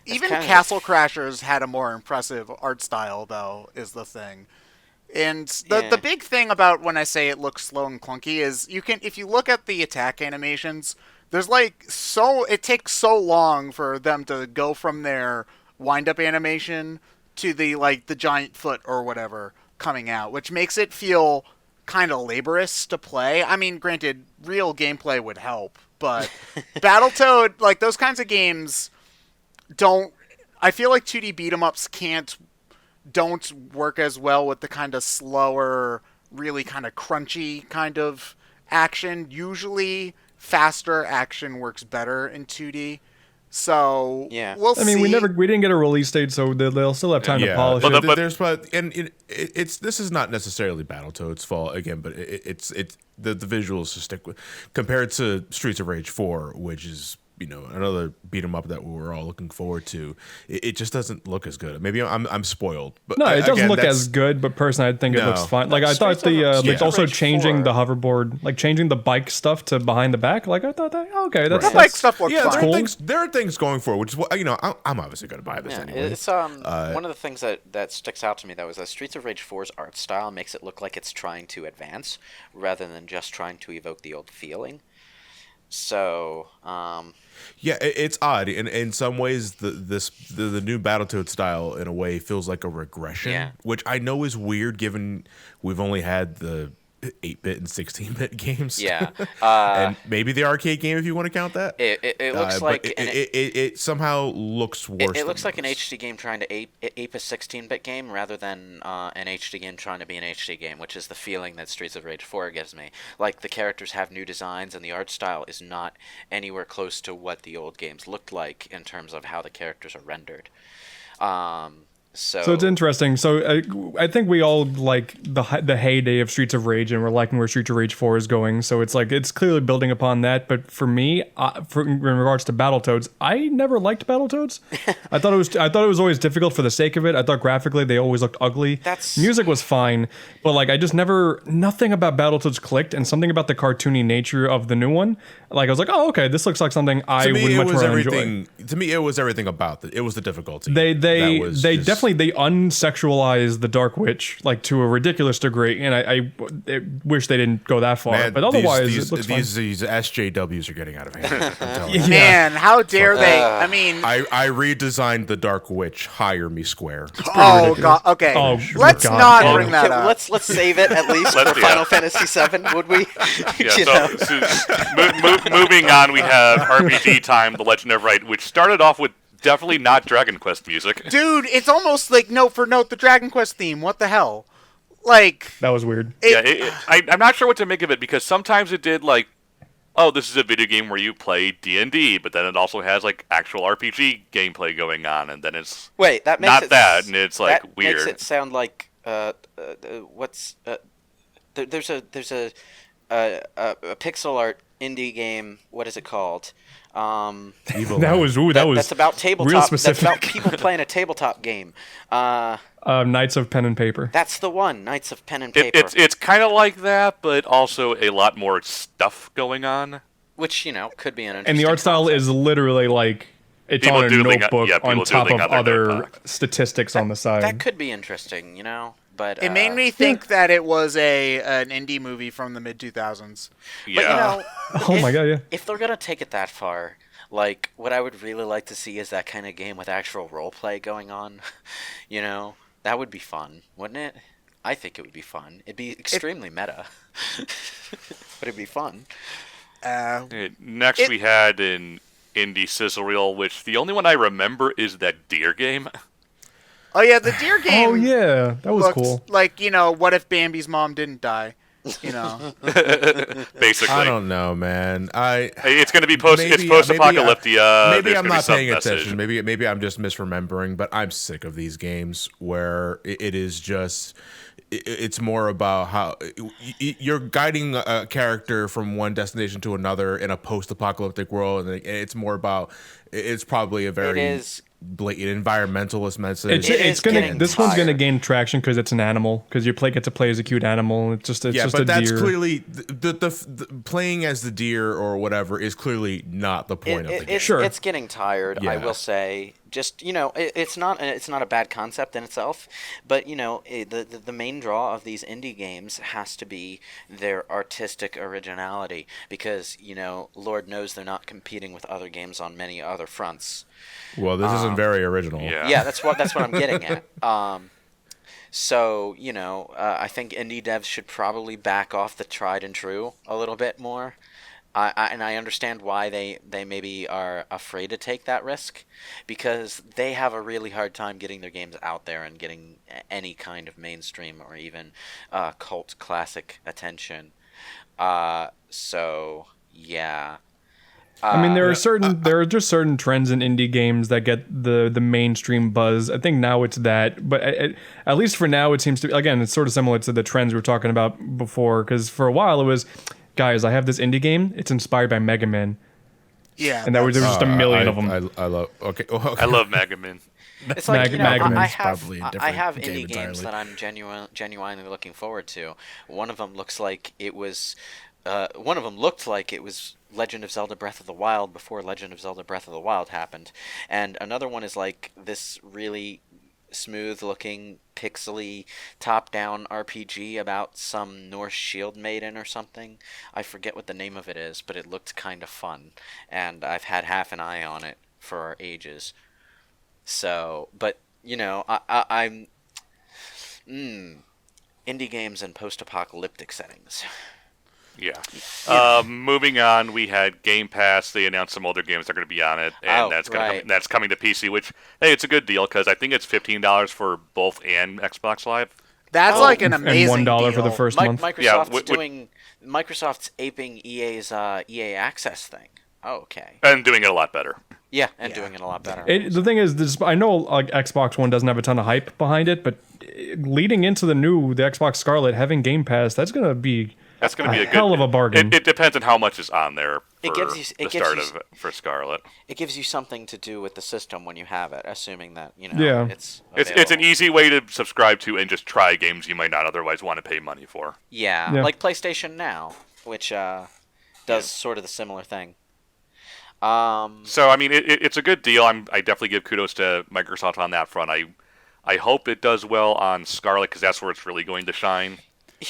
Even kind of- Castle Crashers had a more impressive art style, though, is the thing. And Yeah. the big thing about when I say it looks slow and clunky is if you look at the attack animations, there's it takes so long for them to go from their wind up animation to the giant foot or whatever coming out, which makes it feel kind of laborious to play. I mean, granted, real gameplay would help, but Battletoad, like those kinds of games don't. I feel like 2D beat 'em ups don't work as well with the kind of slower, really kind of crunchy kind of action. Usually, faster action works better in 2D. So Yeah. we'll see. I mean, we didn't get a release date, so they'll still have time to polish but, it. this is not necessarily Battletoads' fault again, but it's the visuals to stick with compared to Streets of Rage 4, which is another beat 'em up that we were all looking forward to. It just doesn't look as good. Maybe I'm spoiled, but No, it doesn't again, look that's- as good, but personally, I think it No. looks fine. Like I thought Streets of like also Rage changing 4. the hoverboard, like changing the bike stuff to behind the back. Like I thought that okay, that's the bike stuff looks Yeah, fine. there are things going for it, which is what I'm obviously going to buy this Yeah, anyway. it's one of the things that sticks out to me though is that Streets of Rage 4's art style makes it look like it's trying to advance rather than just trying to evoke the old feeling. So, Yeah, it's odd. In some ways, the new Battletoad style, in a way, feels like a regression, Yeah. which I know is weird given we've only had the 8-bit and 16-bit games. yeah, And maybe the arcade game, if you want to count that. it looks But like it somehow looks worse. it looks than like an those. HD game trying to ape a 16-bit game rather than an HD game trying to be an HD game, which is the feeling that Streets of Rage 4 gives me. Like, the characters have new designs, and the art style is not anywhere close to what the old games looked like in terms of how the characters are rendered. So it's interesting. So I think we all like the heyday of Streets of Rage, and we're liking where Streets of Rage 4 is going. So it's like it's clearly building upon that. But for me, in regards to Battletoads, I never liked Battletoads. I thought it was always difficult for the sake of it. I thought graphically they always looked ugly. Music was fine, but like I just nothing about Battletoads clicked, and something about the cartoony nature of the new one. Like I was like, oh okay, this looks like something I would much more enjoy. To me, it was everything about it. It was the difficulty. They definitely. they unsexualized the Dark Witch like to a ridiculous degree, and I wish they didn't go that far. Man, but otherwise, these it looks fine. these SJWs are getting out of hand. I'm telling you. Man, how dare they? I mean, I redesigned the Dark Witch. Hire me square. oh god. Okay, Oh, let's God. not Oh, bring that up. let's save it at least Let's- for yeah. Final Fantasy VII, would we? Yeah, You know? moving on, we have RPG Time: The Legend of Right, which started off with definitely not Dragon Quest music. Dude, it's almost like note for note the Dragon Quest theme. What the hell? Like, That was weird. I'm not sure what to make of it because sometimes it did like, oh, this is a video game where you play D&D, but then it also has like actual RPG gameplay going on, and then it's Wait, that makes not it that, and it's like that weird. makes it sound like what's a pixel art indie game. What is it called? Evil That Eye. was That's about tabletop. real That's specific. about people playing a tabletop game. Knights of Pen and Paper. That's the one. Knights of Pen and Paper. It's kind of like that, but also a lot more stuff going on. Which, could be an interesting And the art style concept. is literally like it's People on a doodling- notebook yeah, on people top of doodling on their other notebook. statistics on the side. That could be interesting, but It made me think that it was an indie movie from the mid 2000s. Yeah. But, Oh my God, yeah. If they're gonna take it that far, like what I would really like to see is that kind of game with actual role play going on. That would be fun, wouldn't it? I think it would be fun. It'd be extremely meta, but it'd be fun. Next, we had an indie sizzle reel, which the only one I remember is that deer game. Oh yeah, the deer game. Oh yeah, that was looked cool. like what if Bambi's mom didn't die? Basically, I don't know, man. It's going to be post-apocalyptic. Maybe there's I'm gonna be not some paying message. attention. Maybe I'm just misremembering. But I'm sick of these games where it is just. It's more about how you're guiding a character from one destination to another in a post-apocalyptic world, and it's more about. It's probably a very blatant environmentalist message. This one's gonna gain traction because it's an animal. Because you get to play as a cute animal. It's just but a that's deer. clearly the playing as the deer or whatever is clearly not the point of the game. Sure. It's getting tired. I Yeah. will say. Just it's not a bad concept in itself, but the main draw of these indie games has to be their artistic originality, because Lord knows they're not competing with other games on many other fronts. Well, this isn't very original. Yeah. That's what I'm getting at. So I think indie devs should probably back off the tried and true a little bit more. And I understand why they maybe are afraid to take that risk, because they have a really hard time getting their games out there and getting any kind of mainstream or even cult classic attention. So yeah. I mean, there are just certain trends in indie games that get the mainstream buzz. I think now it's that, but at least for now, it seems to. Again, it's sort of similar to the trends we were talking about before. Because for a while, it was, guys, I have this indie game. It's inspired by Mega Man, Yeah, and there was just a million of them. I love. Okay. I love Mega Man. It's like Mag- I Magman's have probably a I different have game indie games entirely. that I'm genuinely looking forward to. One of them looks like it was. One of them looked like it was Legend of Zelda Breath of the Wild before Legend of Zelda Breath of the Wild happened, and another one is like this really smooth-looking, pixely, top-down RPG about some Norse shield maiden or something. I forget what the name of it is, but it looked kind of fun, and I've had half an eye on it for ages. So, but I'm indie games in post-apocalyptic settings. Yeah. Moving on, we had Game Pass. They announced some older games that are going to be on it, and that's coming to PC. Which, hey, it's a good deal because I think it's $15 for both and Xbox Live. That's like an amazing and $1 deal. for the first month. Microsoft's aping EA's EA Access thing. Oh, okay. And doing it a lot better. Yeah, and doing it a lot better. The thing is, I know like Xbox One doesn't have a ton of hype behind it, but leading into the Xbox Scarlet, having Game Pass, that's going to be a hell of a bargain. It depends on how much is on there for Scarlet. It gives you something to do with the system when you have it, assuming that it's an easy way to subscribe to and just try games you might not otherwise want to pay money for. Yeah, like PlayStation Now, which does sort of the similar thing. So I mean, it's a good deal. I definitely give kudos to Microsoft on that front. I hope it does well on Scarlet because that's where it's really going to shine.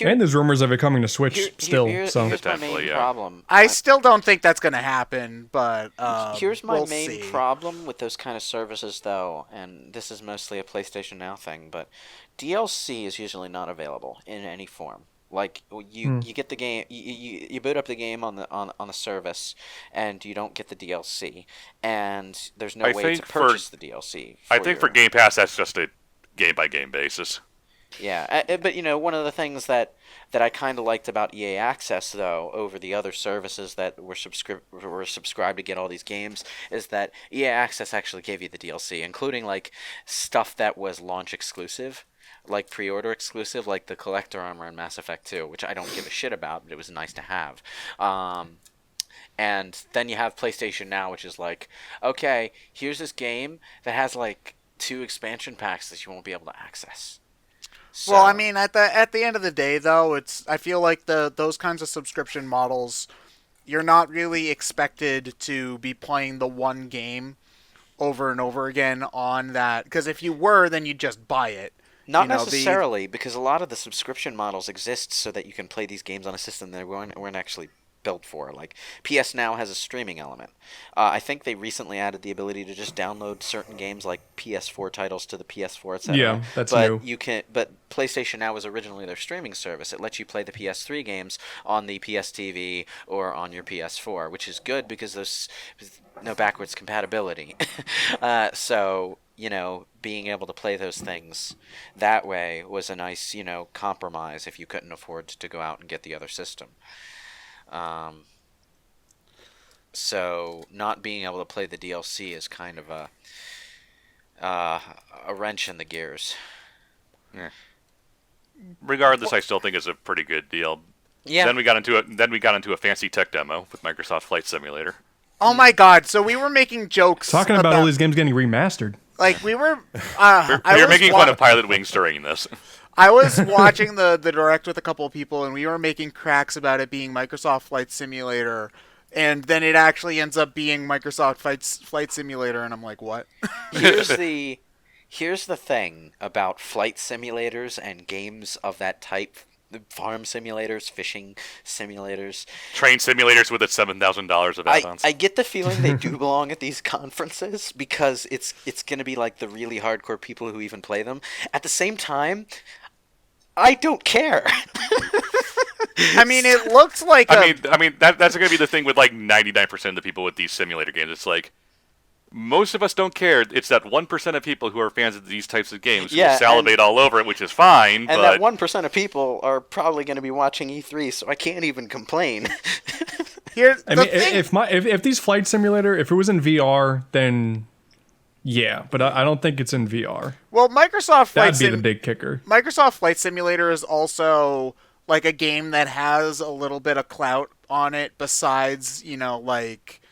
And there's rumors of it coming to Switch still. Here's my main problem. I still don't think that's going to happen, but here's my we'll main see. problem with those kind of services, though, and this is mostly a PlayStation Now thing, but DLC is usually not available in any form. Like you get the game, you boot up the game on the service, and you don't get the DLC, and there's no way to purchase the DLC. I think for Game Pass, that's just a game by game basis. Yeah, but one of the things that I kind of liked about EA Access, though, over the other services that were subscribed to get all these games, is that EA Access actually gave you the DLC, including like stuff that was launch exclusive. like pre-order exclusive, like the collector armor in Mass Effect 2, which I don't give a shit about, but it was nice to have. And then you have PlayStation Now, which is like, okay, here's this game that has like 2 expansion packs that you won't be able to access. So, Well, I mean, at the end of the day, though, I feel like those kinds of subscription models, you're not really expected to be playing the one game over and over again on that. Because if you were, then you'd just buy it. not necessarily, because a lot of the subscription models exist so that you can play these games on a system that weren't actually built for. Like PS Now has a streaming element. I think they recently added the ability to just download certain games like PS4 titles to the PS4, etc. Yeah, that's but new. But PlayStation Now was originally their streaming service. It lets you play the PS3 games on the PS TV or on your PS4, which is good because there's no backwards compatibility. So, being able to play those things that way was a nice, compromise if you couldn't afford to go out and get the other system. So not being able to play the DLC is kind of a wrench in the gears. Yeah. Regardless, I still think it's a pretty good deal. Yeah. Then we got into a fancy tech demo with Microsoft Flight Simulator. Oh my god! So we were making jokes Talking about all these games getting remastered. Like we were. We were making fun of Pilot Wings during this. I was watching the direct with a couple of people, and we were making cracks about it being Microsoft Flight Simulator, and then it actually ends up being Microsoft Flight Simulator, and I'm like, what? Here's the thing about flight simulators and games of that type. Farm simulators, fishing simulators, Train simulators with its $7,000 of add-ons. I get the feeling they do belong at these conferences because it's going to be like the really hardcore people who even play them. At the same time, I don't care. I mean, it looks like that's going to be the thing with like 99% of the people with these simulator games. It's like most of us don't care. It's that 1% of people who are fans of these types of games who will salivate all over it, which is fine. And that 1% of people are probably going to be watching E3, so I can't even complain. If these Flight Simulator, if it was in VR, then yeah, but I don't think it's in VR. Well, That'd be the big kicker. Microsoft Flight Simulator is also like a game that has a little bit of clout on it besides, like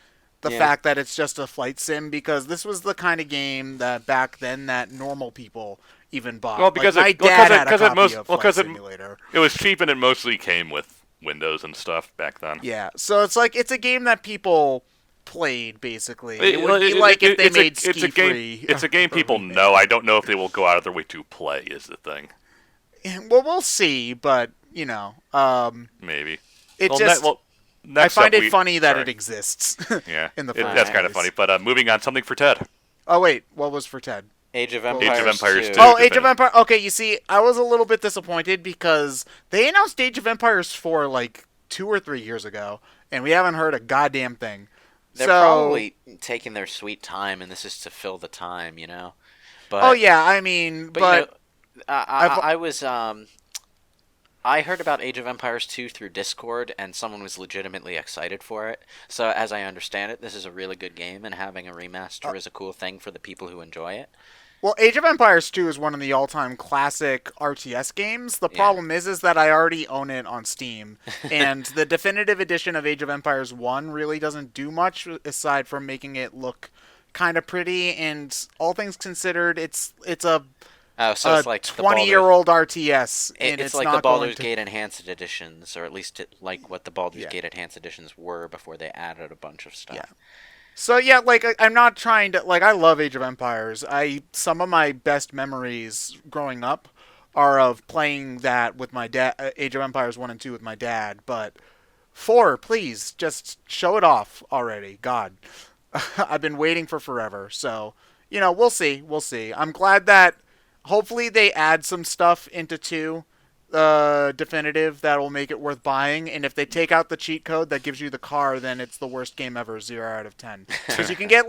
the fact that it's just a flight sim, because this was the kind of game that back then that normal people even bought. Well, because my dad had a copy of Flight Simulator. It was cheap and it mostly came with Windows and stuff back then. Yeah, so it's like it's a game that people played basically. It would be like if they made Ski Free. It's a game people know. I don't know if they will go out of their way to play. Is the thing. Well, we'll see, but maybe. I find it funny that it exists. Yeah, in the that's kind of funny. But moving on, something for Ted. Oh wait, what was for Ted? Age of Empires 2. Oh, Age of Empires. Okay, you see, I was a little bit disappointed because they announced Age of Empires 4 like 2 or 3 years ago, and we haven't heard a goddamn thing. They're probably taking their sweet time, and this is to fill the time, But, oh yeah, I mean, but I heard about Age of Empires 2 through Discord, and someone was legitimately excited for it. So, as I understand it, this is a really good game, and having a remaster is a cool thing for the people who enjoy it. Well, Age of Empires 2 is one of the all-time classic RTS games. The problem is that I already own it on Steam, and the definitive edition of Age of Empires 1 really doesn't do much aside from making it look kind of pretty, and all things considered, it's a... so it's like 20-year-old RTS. It's like the Baldur's Gate Enhanced Editions, or at least like what the Baldur's Gate Enhanced Editions were before they added a bunch of stuff. Yeah. So yeah, like I'm not trying to I love Age of Empires. Some of my best memories growing up are of playing that with my dad, Age of Empires 1 and 2 with my dad. But 4, please just show it off already. God, I've been waiting for forever. So we'll see. I'm glad that. Hopefully they add some stuff into 2 definitive that will make it worth buying. And if they take out the cheat code that gives you the car, then it's the worst game ever, 0 out of 10. Because you can get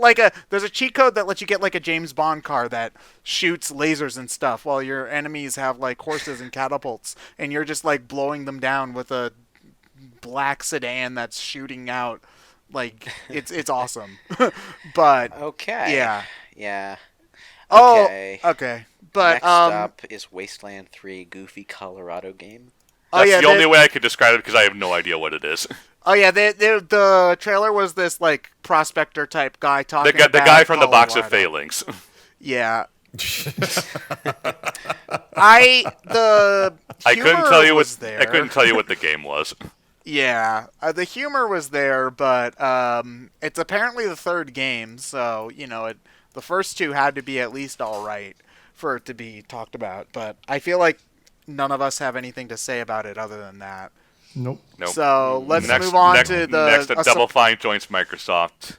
there's a cheat code that lets you get like a James Bond car that shoots lasers and stuff while your enemies have like horses and catapults. And you're just like blowing them down with a black sedan that's shooting out. Like, it's awesome. But okay. Yeah. Yeah. Oh, Okay. okay. But Next up is Wasteland 3 Goofy Colorado game. That's the only way I could describe it because I have no idea what it is. Oh yeah, the trailer was this like prospector type guy talking. The guy from the box of failings. Yeah. I couldn't tell you what there. I couldn't tell you what the game was. Yeah, the humor was there, but it's apparently the third game, so the first two had to be at least all right for it to be talked about. But I feel like none of us have anything to say about it other than that. Nope. So let's move on to the next. Double Fine joins Microsoft.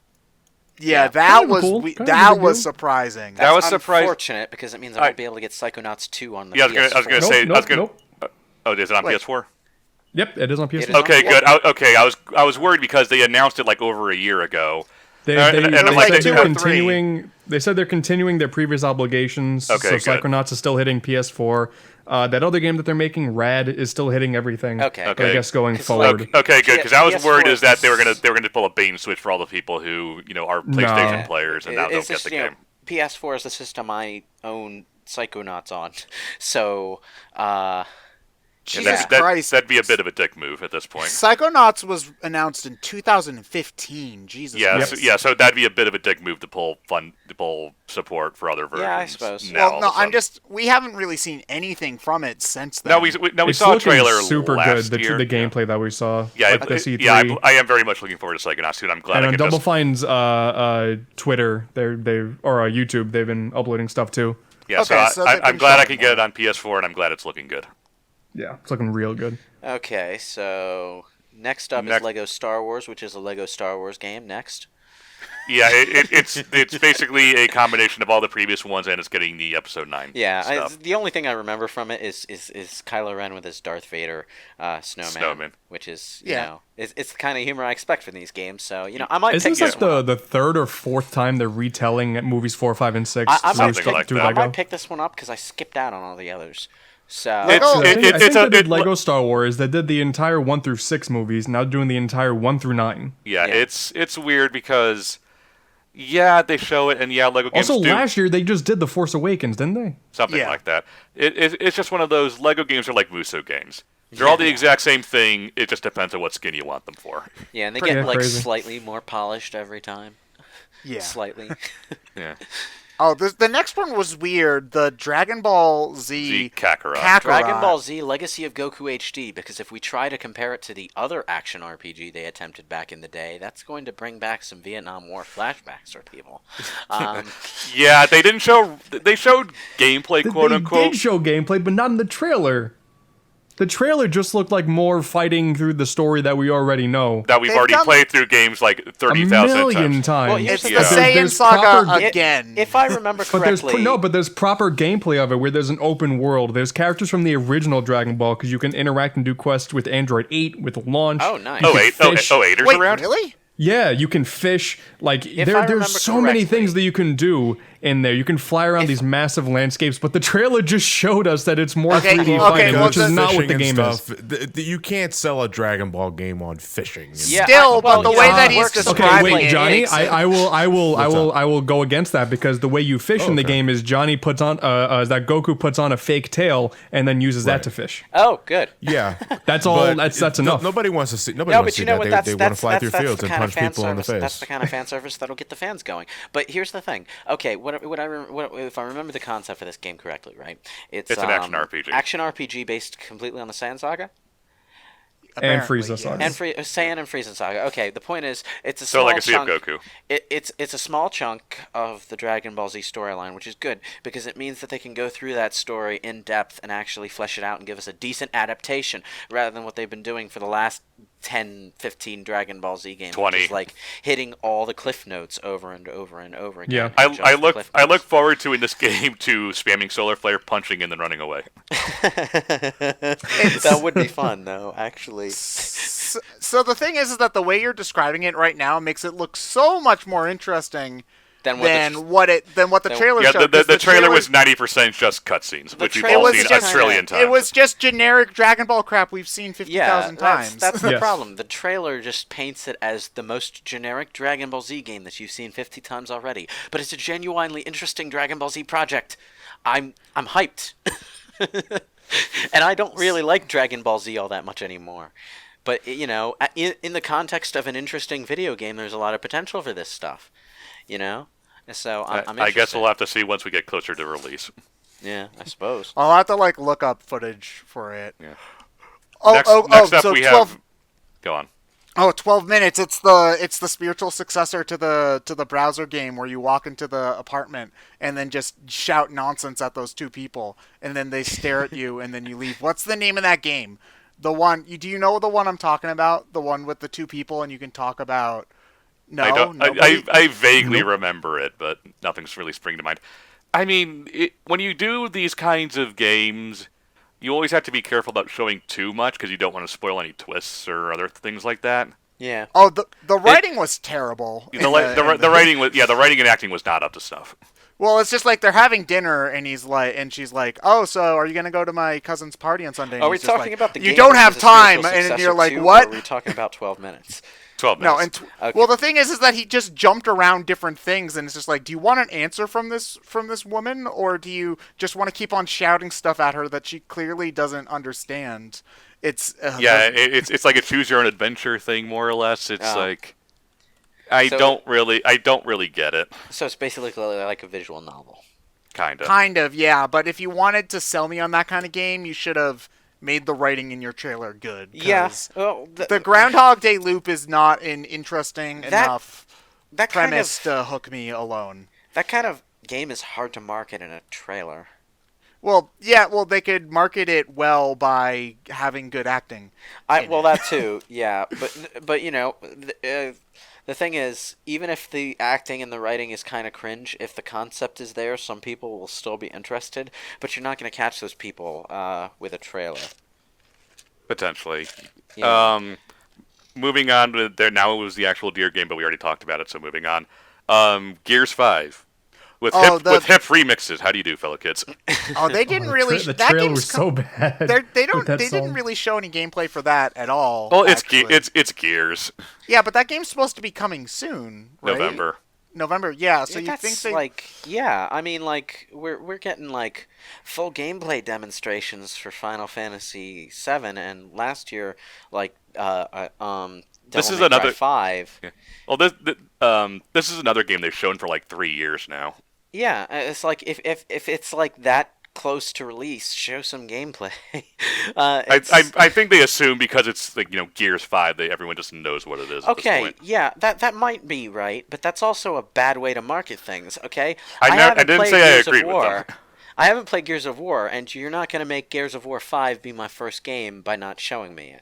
Yeah, that was cool. that was surprising. That was That's surprising. unfortunate because it means I won't be able to get Psychonauts 2 on the PS4. I was gonna say. Nope. Oh, is it on Wait. PS4? Yep, it is on PS4. It is on Okay, PS4. good. I was worried because they announced it like over a year ago. They and I'm like, said they they're have continuing. They said they're continuing their previous obligations. Okay, so good. Psychonauts is still hitting PS4. That other game that they're making, Rad, is still hitting everything. Okay. I guess going 'Cause, forward. Okay, good. Because I was worried PS4 is that they were gonna pull a bait and switch for all the people who are PlayStation No. players and now don't It's get just, the game. PS4 is the system I own Psychonauts on. So, Jesus yeah. Christ. That'd be a bit of a dick move at this point. Psychonauts was announced in 2015. Jesus Yeah, Christ. so that'd be a bit of a dick move to pull support for other versions. Yeah, I suppose. Now, Well, all no, of a sudden. we haven't really seen anything from it since then. No, we It's saw a looking trailer super last good. year. The gameplay that we saw. Yeah, at the C3. yeah, I am very much looking forward to Psychonauts 2, and I'm glad And I on can Double just... Fine's Twitter, or YouTube, they've been uploading stuff too. Yeah, Okay, so they've I'm been glad I showing can get it on PS4, and I'm glad it's looking good. Yeah, it's looking real good. Okay, so next up is Lego Star Wars, which is a Lego Star Wars game. Next. Yeah, it's basically a combination of all the previous ones, and it's getting the Episode 9 Yeah, stuff. the only thing I remember from it is Kylo Ren with his Darth Vader snowman, which is it's the kind of humor I expect from these games. So I might Isn't pick this this like one up. the third or fourth time they're retelling movies 4, 5, and 6? I might Something pick, like through that. I Lego? might pick this one up because I skipped out on all the others. So Lego- I think it's they did it- Lego Star Wars. They did the entire 1 through 6 movies. Now doing the entire 1 through 9. Yeah, Yeah. it's weird because they show it, and Lego games Also, do last year they just did The Force Awakens, didn't they? something Yeah. like that. It's just one of those Lego games are like Muso games. They're all the exact same thing. It just depends on what skin you want them for. yeah, and they Pretty get like crazy. slightly more polished every time. Yeah. Slightly. Yeah. Oh, the next one was weird. The Dragon Ball Z Kakarot. Dragon Ball Z Legacy of Goku HD, because if we try to compare it to the other action RPG they attempted back in the day, that's going to bring back some Vietnam War flashbacks for people. Yeah, they didn't show. They showed gameplay, quote They unquote. did show gameplay, but not in the trailer. The trailer just looked like more fighting through the story that we already know. That we've They've already done- played through games like A 30,000 million times. times. Well, here's It's the the Yeah. Saiyan There's Saga proper- again. If I remember correctly, but there's proper gameplay of it where there's an open world. There's characters from the original Dragon Ball because you can interact and do quests with Android 8 with launch. Oh, nice. You Oh, can eight. fish. Eighters Wait, around? really? Yeah, you can fish. Like I remember there's so many correctly- things that you can do in there. You can fly around these massive landscapes, but the trailer just showed us that it's more Okay, 3D okay, fighting, well, which is the not what the Fishing game and is. stuff. You can't sell a Dragon Ball game on fishing. Yeah, Still, but the way how that it he's works is describing Okay, it, wait, Johnny. it's- I will go against that because the way you fish in the okay. game is Johnny puts on that Goku puts on a fake tail and then uses that Right. to fish. Oh, good. Yeah, That's all. but That's enough. Nobody wants to see. Nobody No, wants but to you see know that. what? They That's want to that's fly that's, through that's fields the and kind of punch fan people in the service. face. That's the kind of fan service that'll get the fans going. But here's the thing. Okay, if I remember the concept for this game correctly, right? It's an action RPG. Action RPG based completely on the Saiyan Saga. And apparently, Frieza yes. Saga. And Saiyan and Frieza Saga. Okay, the point is, it's a So small Legacy chunk. of Goku. It's a small chunk of the Dragon Ball Z storyline, which is good because it means that they can go through that story in depth and actually flesh it out and give us a decent adaptation rather than what they've been doing for the last 10, 15 Dragon Ball Z games, 20. which is like hitting all the cliff notes over and over and over again. Yeah. and just I the look cliff I notes. look forward to in this game to spamming Solar Flare, punching, and then running away. That would be fun, though. Actually, So the thing is that the way you're describing it right now makes it look so much more interesting than what the trailer Yeah, showed. the trailer was 90% just cutscenes, which we've all seen a trillion times. It was just generic Dragon Ball crap we've seen 50,000 times. That's the Yes. problem. The trailer just paints it as the most generic Dragon Ball Z game that you've seen 50 times already. But it's a genuinely interesting Dragon Ball Z project. I'm hyped. And I don't really like Dragon Ball Z all that much anymore. But, you know, in the context of an interesting video game, there's a lot of potential for this stuff. You know? So I'm interested. I guess we'll have to see once we get closer to release. Yeah, I suppose. I'll have to look up footage for it. Yeah. Next up so we 12, have. Go on. 12 minutes. It's the spiritual successor to the browser game where you walk into the apartment and then just shout nonsense at those two people and then they stare at you and then you leave. What's the name of that game? Do you know the one I'm talking about? The one with the two people and you can talk about. No, I don't. nobody? I vaguely remember it, but nothing's really springing to mind. I mean, when you do these kinds of games, you always have to be careful about showing too much because you don't want to spoil any twists or other things like that. Yeah. Oh, the writing was terrible. The writing and acting was not up to snuff. Well, it's just like they're having dinner, and she's like, "Oh, so are you gonna go to my cousin's party on Sunday?" And Are we he's just talking about the game? You don't have versus the time, spiritual and you're successor like, to, "What?" Or are we talking about 12 minutes? 12 No, minutes. and Okay. well, the thing is that he just jumped around different things, and it's just like, do you want an answer from this woman, or do you just want to keep on shouting stuff at her that she clearly doesn't understand? It's it's like a choose your own adventure thing, more or less. It's like I So- don't really get it. So it's basically like a visual novel. Kind of. yeah. But if you wanted to sell me on that kind of game, you should have made the writing in your trailer good. 'Cause Yeah. Well, the Groundhog Day loop is not an interesting enough that kind premise of to hook me alone. that kind of game is hard to market in a trailer. Well, yeah, they could market it well by having good acting. That too, yeah. But you know, the thing is, even if the acting and the writing is kind of cringe, if the concept is there, some people will still be interested. But you're not going to catch those people with a trailer. Potentially. Yeah. Moving on to there. Now it was the actual Deer game, but we already talked about it, so moving on. Gears 5. With hip remixes. How do you do, fellow kids? Oh, they didn't really. The that trailer game's was so bad. They with that didn't song. really show any gameplay for that at all. Well, actually. it's Gears. Yeah, but that game's supposed to be coming soon, right? November, yeah. So you That's think they I mean, like we're getting like full gameplay demonstrations for Final Fantasy VII, and last year, like This is Devil May Cry another 5. Yeah. Well, this is another game they've shown for like 3 years now. Yeah, it's like if it's like that close to release, show some gameplay. I think they assume because it's like Gears 5, everyone just knows what it is. At this Okay, point. yeah, that might be right, but that's also a bad way to market things. Okay, I didn't say I agreed with that. I haven't played Gears of War, and you're not going to make Gears of War 5 be my first game by not showing me it.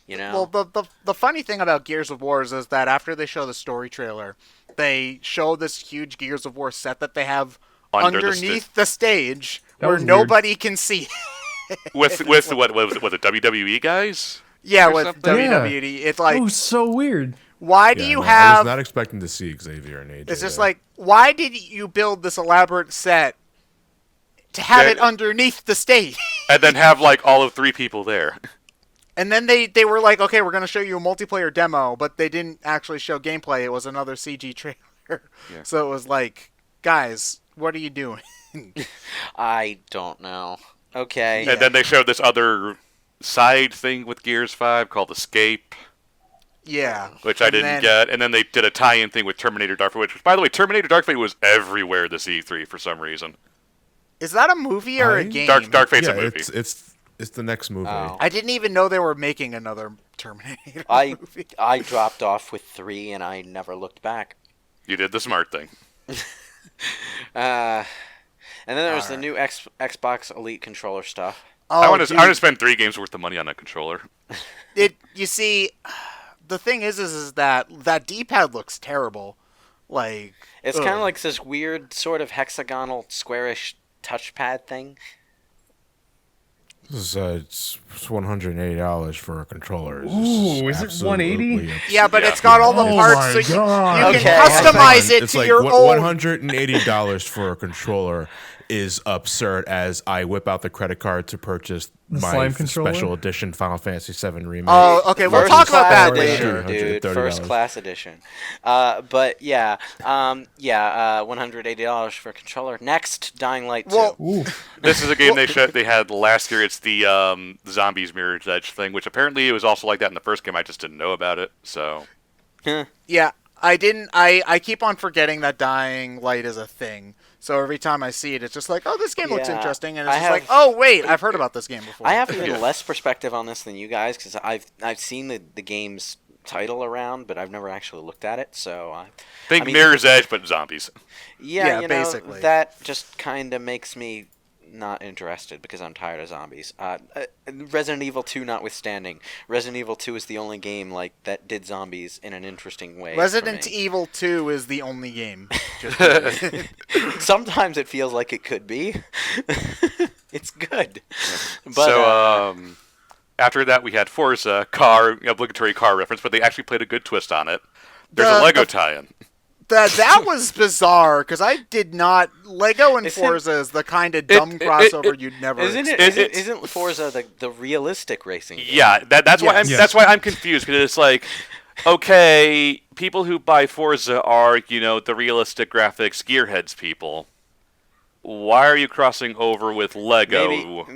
You know? Well, the funny thing about Gears of War is that after they show the story trailer, they show this huge Gears of War set that they have underneath the stage That where was weird. nobody can see. with what was it WWE guys? Yeah, Or with something? WWE, it's like, That was so weird. why do Yeah, you no, I have? was not expecting to see Xavier and AJ. It's just there. like, why did you build this elaborate set to have Yeah. it underneath the stage? And then have like all of 3 people there. And then they were like, okay, we're going to show you a multiplayer demo, but they didn't actually show gameplay. It was another CG trailer. Yeah. So it was like, guys, what are you doing? I don't know. Okay. And then they showed this other side thing with Gears 5 called Escape, Yeah. which I didn't get. And then they did a tie-in thing with Terminator Dark Fate, which, by the way, Terminator Dark Fate was everywhere this E3 for some reason. Is that a movie or a game? Dark Fate's yeah, a movie. it's the next movie. Oh. I didn't even know they were making another Terminator I movie. I dropped off with 3, and I never looked back. You did the smart thing. And then there was the new Xbox Elite controller stuff. Oh, I want dude, to spend 3 games worth of money on that controller. You see, the thing is that D-pad looks terrible. Like, It's ugh. kind of like this weird sort of hexagonal, squarish touchpad thing. It's $180 for a controller. Ooh, is it $180? Yeah, but it's got all the Oh parts, my so you God. can Okay. customize it It's to like your own. $180 for a controller is absurd. As I whip out the credit card to purchase my slime controller? special edition Final Fantasy VII remake. Oh, okay. We'll First talk about class that edition, later. dude. $130. First class edition. But yeah, $180 for a controller. Next, Dying Light 2. Well, Ooh. This is a game they had last year. It's the Zombies Mirror's Edge thing, which apparently it was also like that in the first game. I just didn't know about it. So yeah, I didn't. I keep on forgetting that Dying Light is a thing. So every time I see it, it's just like, oh, this game looks Yeah, interesting, and it's I just like, have- oh, wait, I've heard about this game before. I have even Yeah. less perspective on this than you guys because I've seen the game's title around, but I've never actually looked at it. So think I mean- Mirror's Edge, but zombies. Yeah, you know, basically. that just kind of makes me not interested because I'm tired of zombies. Resident Evil 2 notwithstanding, Resident Evil 2 is the only game like that did zombies in an interesting way. for Resident me. Evil 2 is the only game. Just Sometimes it feels like it could be. It's good. But, So after that, we had Forza, obligatory car reference, but they actually played a good twist on it. There's a Lego tie-in. that was bizarre because I did not. Lego and Isn't- Forza is the kind of dumb crossover you'd never. isn't it? expect. Isn't Forza the realistic racing game? Yeah, that's why Yes. that's why I'm confused because it's like, okay, people who buy Forza are the realistic graphics gearheads people. Why are you crossing over with Lego?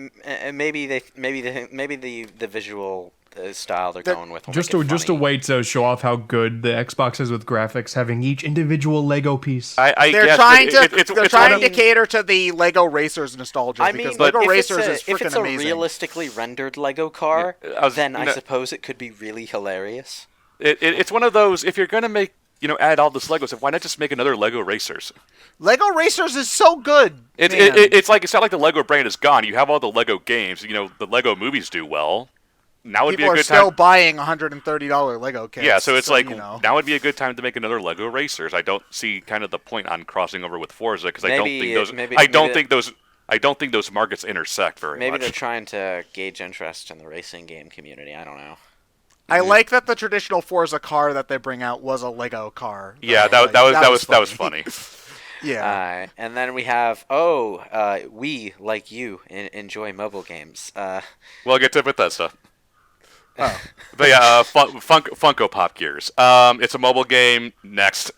Maybe the visual style they're That- going with. Will Just make it a funny. way to show off how good the Xbox is with graphics, having each individual Lego piece. I They're guess, trying but to it's they're one trying of- to cater to the Lego Racers nostalgia I because mean, Lego if Racers it's a, is if freaking it's a amazing. realistically rendered Lego car, Yeah, I was- then I no- suppose it could be really hilarious. It's one of those. If you're gonna make add all this Lego stuff, why not just make another Lego Racers? Lego Racers is so good. It's man. it's not like the Lego brand is gone. You have all the Lego games. The Lego movies do well. Now would be People a are good still time. buying $130 Lego kits. Yeah, so it's like you know. now would be a good time to make another Lego Racers. I don't see kind of the point on crossing over with Forza because I don't Maybe- think those. maybe- I don't maybe think those. I don't think those markets intersect very Maybe much. they're trying to gauge interest in the racing game community. I don't know. I like that the traditional Forza car that they bring out was a Lego car. Yeah, though. that Like, was funny. Yeah. And then we have we like you enjoy mobile games. We'll get to Bethesda. Oh. But yeah, Funko Pop Gears. It's a mobile game. Next,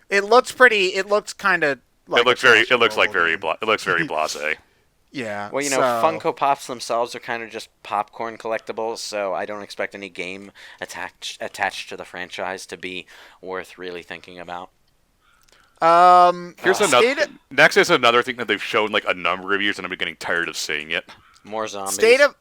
It looks pretty. It looks kind of. Like it looks a very. fashion It looks like mobile very. game. It looks very blasé. Yeah. Well, so, Funko Pops themselves are kind of just popcorn collectibles, so I don't expect any game attached to the franchise to be worth really thinking about. Here's another. State- Next is another thing that they've shown like a number of years, and I'm getting tired of seeing it. More zombies. State of.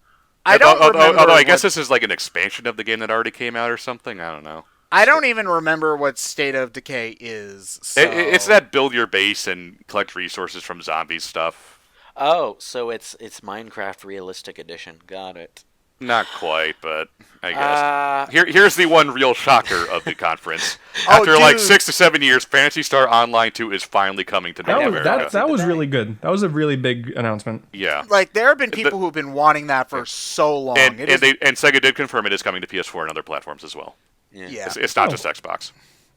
I don't remember. Although I guess what- this is like an expansion of the game that already came out or something. I don't know. I don't even remember what State of Decay is. So. It's that build your base and collect resources from zombies stuff. Oh, so it's Minecraft Realistic Edition. Got it. Not quite, but I guess. Here's the one real shocker of the conference. Oh, After like dude. 6 to 7 years, Phantasy Star Online 2 is finally coming to North That was, America. that was really good. That was a really big announcement. Yeah. Like there have been people who've been wanting that for so long. And, It and, is- and Sega did confirm it is coming to PS4 and other platforms as well. yeah. It's not Oh. just Xbox.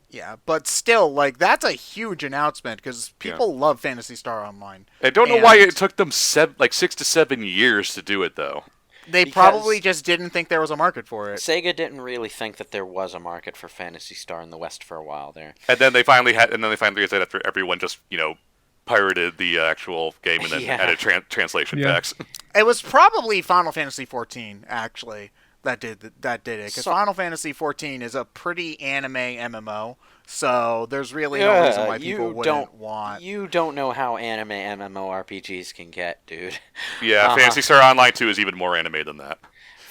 Yeah, but still, like that's a huge announcement because people love Phantasy Star Online. I don't know why And it took them 6 to 7 years to do it, though. They Because- probably just didn't think there was a market for it. Sega didn't really think that there was a market for Phantasy Star in the West for a while there. And then they finally realized that after everyone just pirated the actual game and then Yeah. added translation Yeah. packs. It was probably Final Fantasy 14 actually that did it because So- Final Fantasy 14 is a pretty anime MMO. So there's really no reason why people wouldn't want. You don't know how anime MMORPGs can get, dude. Yeah, Phantasy Star Online 2 is even more anime than that.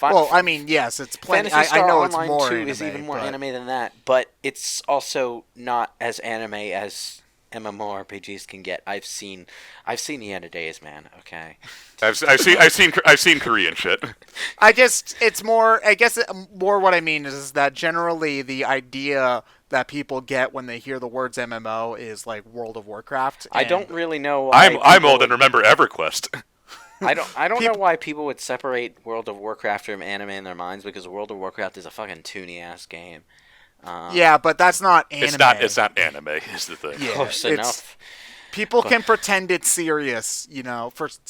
Well, I mean, yes, it's plenty. Fantasy Star I know Online it's more 2 anime, is even more but- anime than that, but it's also not as anime as MMORPGs can get. I've seen the end of days, man. Okay. I've seen Korean shit. It's more. I guess more what I mean is that generally the idea that people get when they hear the words MMO is like World of Warcraft. I and- don't really know why I'm people old and remember EverQuest. I don't know why people would separate World of Warcraft from anime in their minds, because World of Warcraft is a fucking toony ass game. Yeah, but that's not anime. It's not anime. Is the thing. Yeah, Close enough. People can pretend it's serious,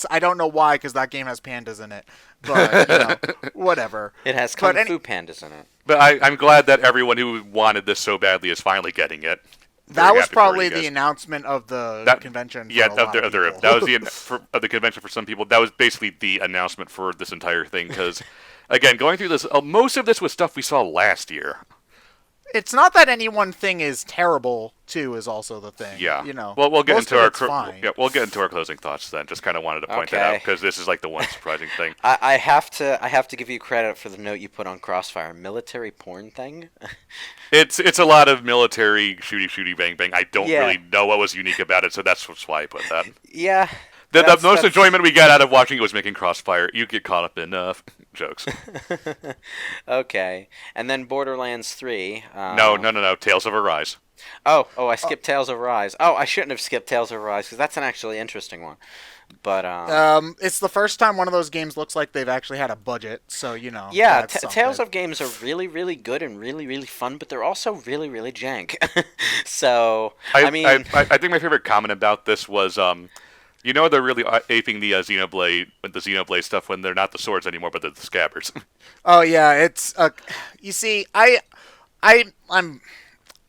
I don't know why, because that game has pandas in it. But, whatever. It has Kung Fu pandas in it. But I'm glad that everyone who wanted this so badly is finally getting it. That was happy for probably you guys. the announcement of the convention. Yeah, for a lot of people. that was of the convention for some people. That was basically the announcement for this entire thing. Because, again, going through this, most of this was stuff we saw last year. It's not that any one thing is terrible, too, is also the thing. Yeah. Well, we'll get most into of our it's fine. we'll get into our closing thoughts then. Just kind of wanted to point that out Okay. because this is like the one surprising thing. I have to give you credit for the note you put on Crossfire. Military porn thing. It's a lot of military shooty bang bang. I don't Yeah. really know what was unique about it, so that's why I put that. Yeah. The That's- most that's- enjoyment we got out of watching it was making Crossfire. You get caught up in jokes. Okay. And then Borderlands 3. No. Tales of Arise. Oh, I skipped Tales of Rise. Oh, I shouldn't have skipped Tales of Rise, because that's an actually interesting one. But It's the first time one of those games looks like they've actually had a budget, so yeah, that's Tales something. of games are really, really good and really, really fun, but they're also really, really jank. So I mean, I think my favorite comment about this was, they're really aping the Xenoblade stuff when they're not the swords anymore, but they're the scabbards. Oh yeah, it's you see,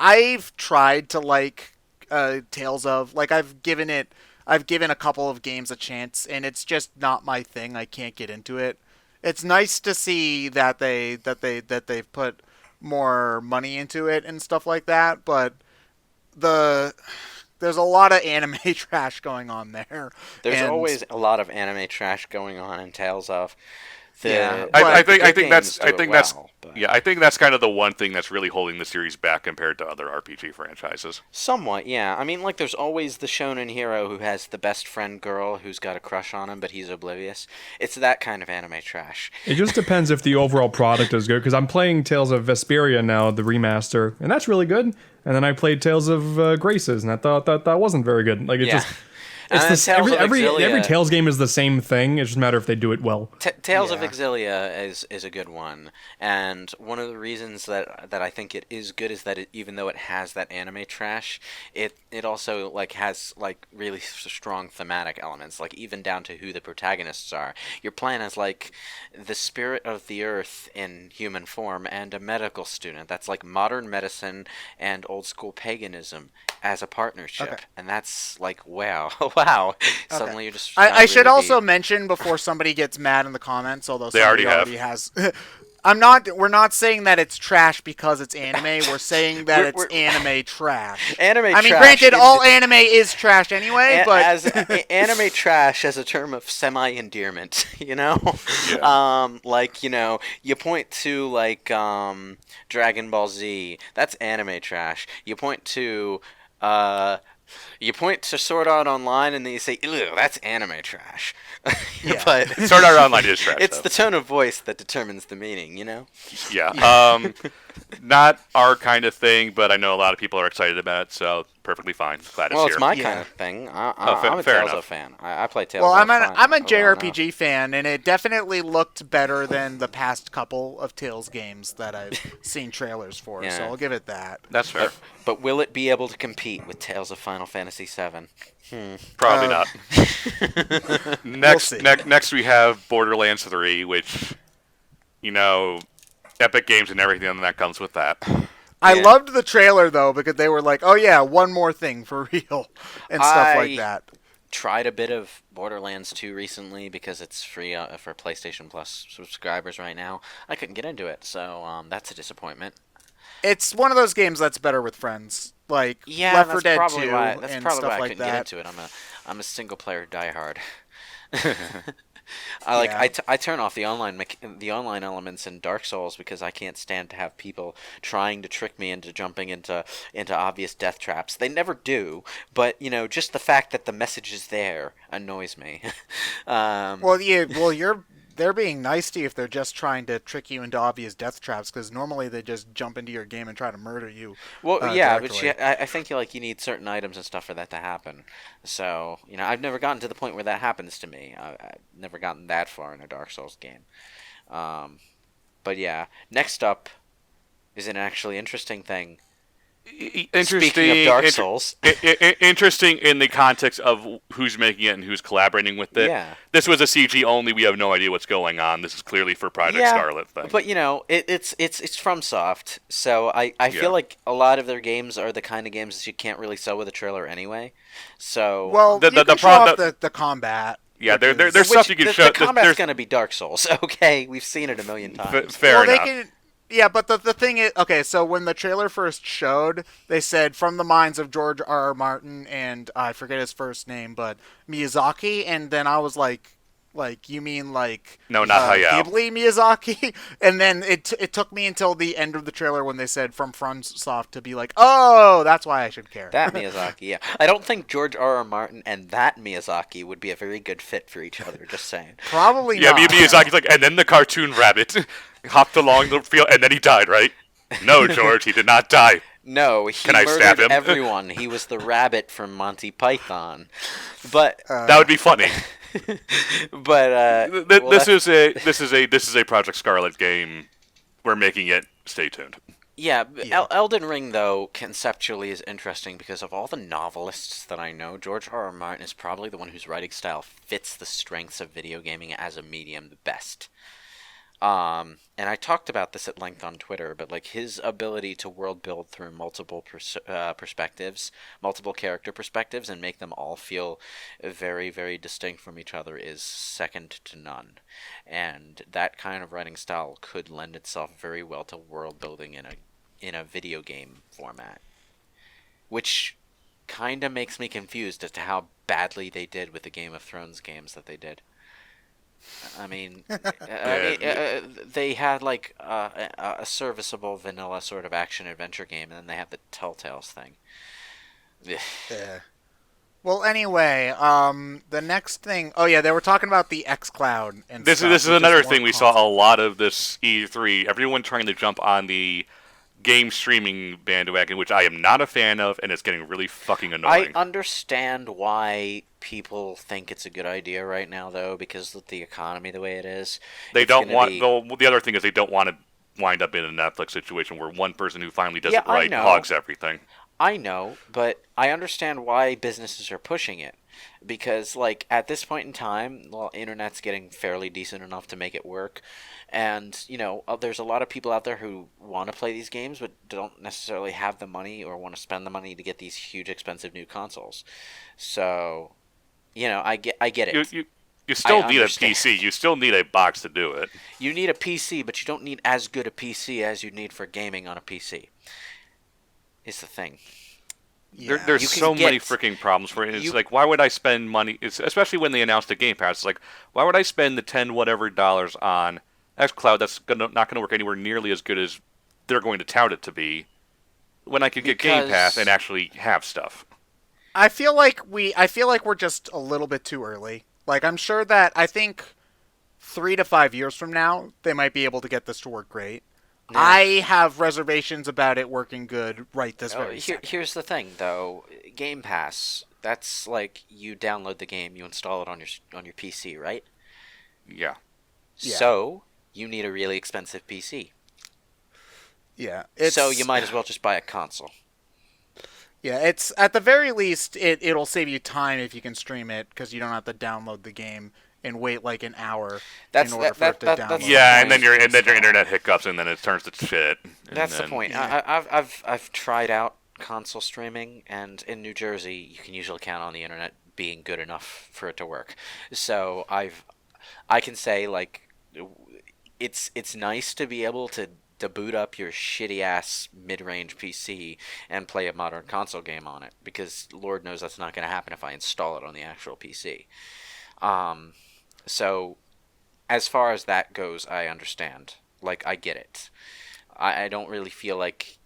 I've tried to like Tales of, like I've given a couple of games a chance, and it's just not my thing. I can't get into it. It's nice to see that they've put more money into it and stuff like that, but there's a lot of anime trash going on there. there's and- always a lot of anime trash going on in Tales of. Yeah. I the good think games do it well, but- I think that's kind of the one thing that's really holding the series back compared to other RPG franchises. Somewhat, yeah. I mean, like, there's always the shonen hero who has the best friend girl who's got a crush on him, but he's oblivious. It's that kind of anime trash. It just depends if the overall product is good, because I'm playing Tales of Vesperia now, the remaster, and that's really good. And then I played Tales of Graces, and I thought that wasn't very good. Like, it Yeah. just... It's And this, then Tales of every Exilia- Tales game is the same thing. It's just a matter if they do it well. Tales of Yeah. Exilia is a good one, and one of the reasons that I think it is good is that even though it has that anime trash, it also like has like really strong thematic elements, like even down to who the protagonists are. You're playing as like the spirit of the earth in human form and a medical student. That's like modern medicine and old school paganism as a partnership, Okay. and that's like wow. Wow. Suddenly you're just. I should really also deep. mention before somebody gets mad in the comments, although They somebody already has. We're not saying that it's trash because it's anime. We're saying that it's anime trash. Anime I mean, trash granted, in all the- anime is trash anyway, but as anime trash as a term of semi-endearment, like you point to like Dragon Ball Z, that's anime trash. You point to Sword Art Online, and then you say, "Ew, that's anime trash." Yeah. But Sword Art Online is trash. it's though. the tone of voice that determines the meaning, Yeah. Not our kind of thing, but I know a lot of people are excited about it, so perfectly fine. Glad Well, it's it's here. my Yeah. kind of thing. I'm a fair Tales enough. of fan. I play Tales. well, of I'm a fine. JRPG fan, and it definitely looked better than the past couple of Tales games that I've seen trailers for. So Yeah. I'll give it that. That's fair. But will it be able to compete with Tales of Final Fantasy VII? Probably not. Next, see. next we have Borderlands 3, which, Epic Games and everything that comes with that. I Yeah. loved the trailer though because they were like, "Oh yeah, one more thing for real," and stuff like that. Tried a bit of Borderlands 2 recently because it's free for PlayStation Plus subscribers right now. I couldn't get into it, so that's a disappointment. It's one of those games that's better with friends, like Yeah, Left 4 that's Dead probably 2 why. That's and probably stuff why I like couldn't that. get into it. I'm a single player diehard. I turn off the online elements in Dark Souls because I can't stand to have people trying to trick me into jumping into obvious death traps. They never do, but just the fact that the message is there annoys me. Well, you're they're being nice to you if they're just trying to trick you into obvious death traps, because normally they just jump into your game and try to murder you. Well, yeah, but directly. I think you need certain items and stuff for that to happen. So, I've never gotten to the point where that happens to me. I've never gotten that far in a Dark Souls game. But yeah, next up is an actually interesting thing. Speaking of Dark Souls. Interesting in the context of who's making it and who's collaborating with it. Yeah. This was a CG only. We have no idea what's going on. This is clearly for Project Scarlet thing. But it's from Soft, so I feel like a lot of their games are the kind of games that you can't really sell with a trailer anyway. So Well, you can show off the combat. Yeah, there's stuff you can show. The combat's going to be Dark Souls, okay? We've seen it a million times. Fair enough. They can. Yeah, but the thing is, okay, so when the trailer first showed, they said from the minds of George R. R. Martin and I forget his first name, but Miyazaki, and then I was like, you mean like no, not Hayao. Ghibli Miyazaki? And then it took me until the end of the trailer when they said from FromSoft to be like, oh, that's why I should care. That Miyazaki, yeah. I don't think George R. R. Martin and that Miyazaki would be a very good fit for each other, just saying. Probably yeah, not. Miyazaki's like, and then the cartoon rabbit hopped along the field, and then he died, right? No, George, he did not die. No, he Can I stab murdered him? Everyone. He was the rabbit from Monty Python. But that would be funny. But this is a Project Scarlet game. We're making it. Stay tuned. Yeah. Elden Ring though conceptually is interesting because of all the novelists that I know, George R. R. Martin is probably the one whose writing style fits the strengths of video gaming as a medium the best. And I talked about this at length on Twitter, but like his ability to world build through multiple perspectives, multiple character perspectives, and make them all feel very, very distinct from each other is second to none. And that kind of writing style could lend itself very well to world building in a video game format, which kind of makes me confused as to how badly they did with the Game of Thrones games that they did. I mean, they had like a serviceable vanilla sort of action-adventure game, and then they have the Telltales thing. Yeah. Well, anyway, the next thing... Oh, yeah, they were talking about the xCloud. And this stuff, is another thing we saw a lot of this E3. Everyone trying to jump on the game streaming bandwagon, which I am not a fan of, and it's getting really fucking annoying. I understand why people think it's a good idea right now, though, because of the economy the way it is. They don't want... The other thing is they don't want to wind up in a Netflix situation where one person who finally does it right hogs everything. I know, but I understand why businesses are pushing it. Because, like, at this point in time, well, internet's getting fairly decent enough to make it work. And, there's a lot of people out there who want to play these games, but don't necessarily have the money or want to spend the money to get these huge, expensive new consoles. So, I get it. You still need a PC. You still need a box to do it. You need a PC, but you don't need as good a PC as you need for gaming on a PC. Is the thing. Yeah. There's so many freaking problems for it. It's like, why would I spend money? Especially when they announced the Game Pass. It's like, why would I spend the $10 whatever on xCloud that's not going to work anywhere nearly as good as they're going to tout it to be, when I could get Game Pass and actually have stuff. I feel like we're just a little bit too early. Like, I'm sure that I think 3 to 5 years from now they might be able to get this to work great. Yeah. I have reservations about it working good right this very second. Here's the thing, though. Game Pass, that's like you download the game, you install it on your PC, right? Yeah. So, you need a really expensive PC. Yeah. So you might as well just buy a console. Yeah, it's at the very least, it'll save you time if you can stream it, because you don't have to download the game and wait like an hour in order for it to download. Yeah, and then your internet hiccups, and then it turns to shit. That's the point. Yeah. I've tried out console streaming, and in New Jersey, you can usually count on the internet being good enough for it to work. So I can say, like, it's nice to be able to boot up your shitty ass mid-range PC and play a modern console game on it, because Lord knows that's not going to happen if I install it on the actual PC. So as far as that goes, I understand. Like, I get it. I don't really feel like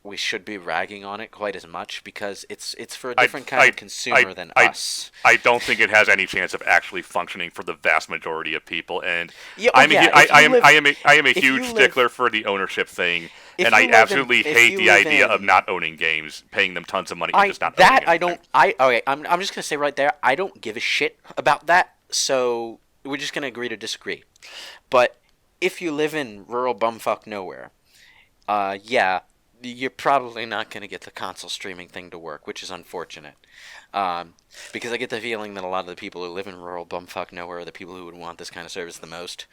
we should be ragging on it quite as much because it's for a different kind of consumer than us. I don't think it has any chance of actually functioning for the vast majority of people, and Yeah, I am a huge stickler for the ownership thing, and I absolutely hate the idea of not owning games, paying them tons of money, and just not owning anything. I'm just gonna say right there, I don't give a shit about that. So we're just gonna agree to disagree. But if you live in rural bumfuck nowhere, yeah, you're probably not going to get the console streaming thing to work, which is unfortunate. Because I get the feeling that a lot of the people who live in rural bumfuck nowhere are the people who would want this kind of service the most.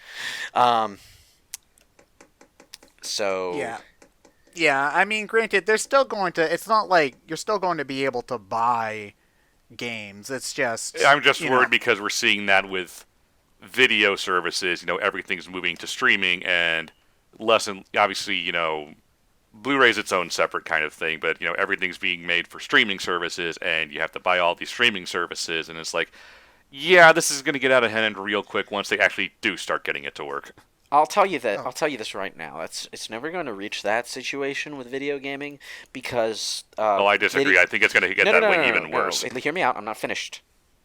So... Yeah, I mean, granted, they're still going to... It's not like you're still going to be able to buy games. It's just... I'm just worried because we're seeing that with video services. Everything's moving to streaming, and less and... Obviously, Blu-ray's its own separate kind of thing, but everything's being made for streaming services, and you have to buy all these streaming services, and it's like, yeah, this is going to get out of hand real quick once they actually do start getting it to work. I'll tell you this right now. It's never going to reach that situation with video gaming because. I disagree. I think it's going to get that way even worse. Hear me out. I'm not finished.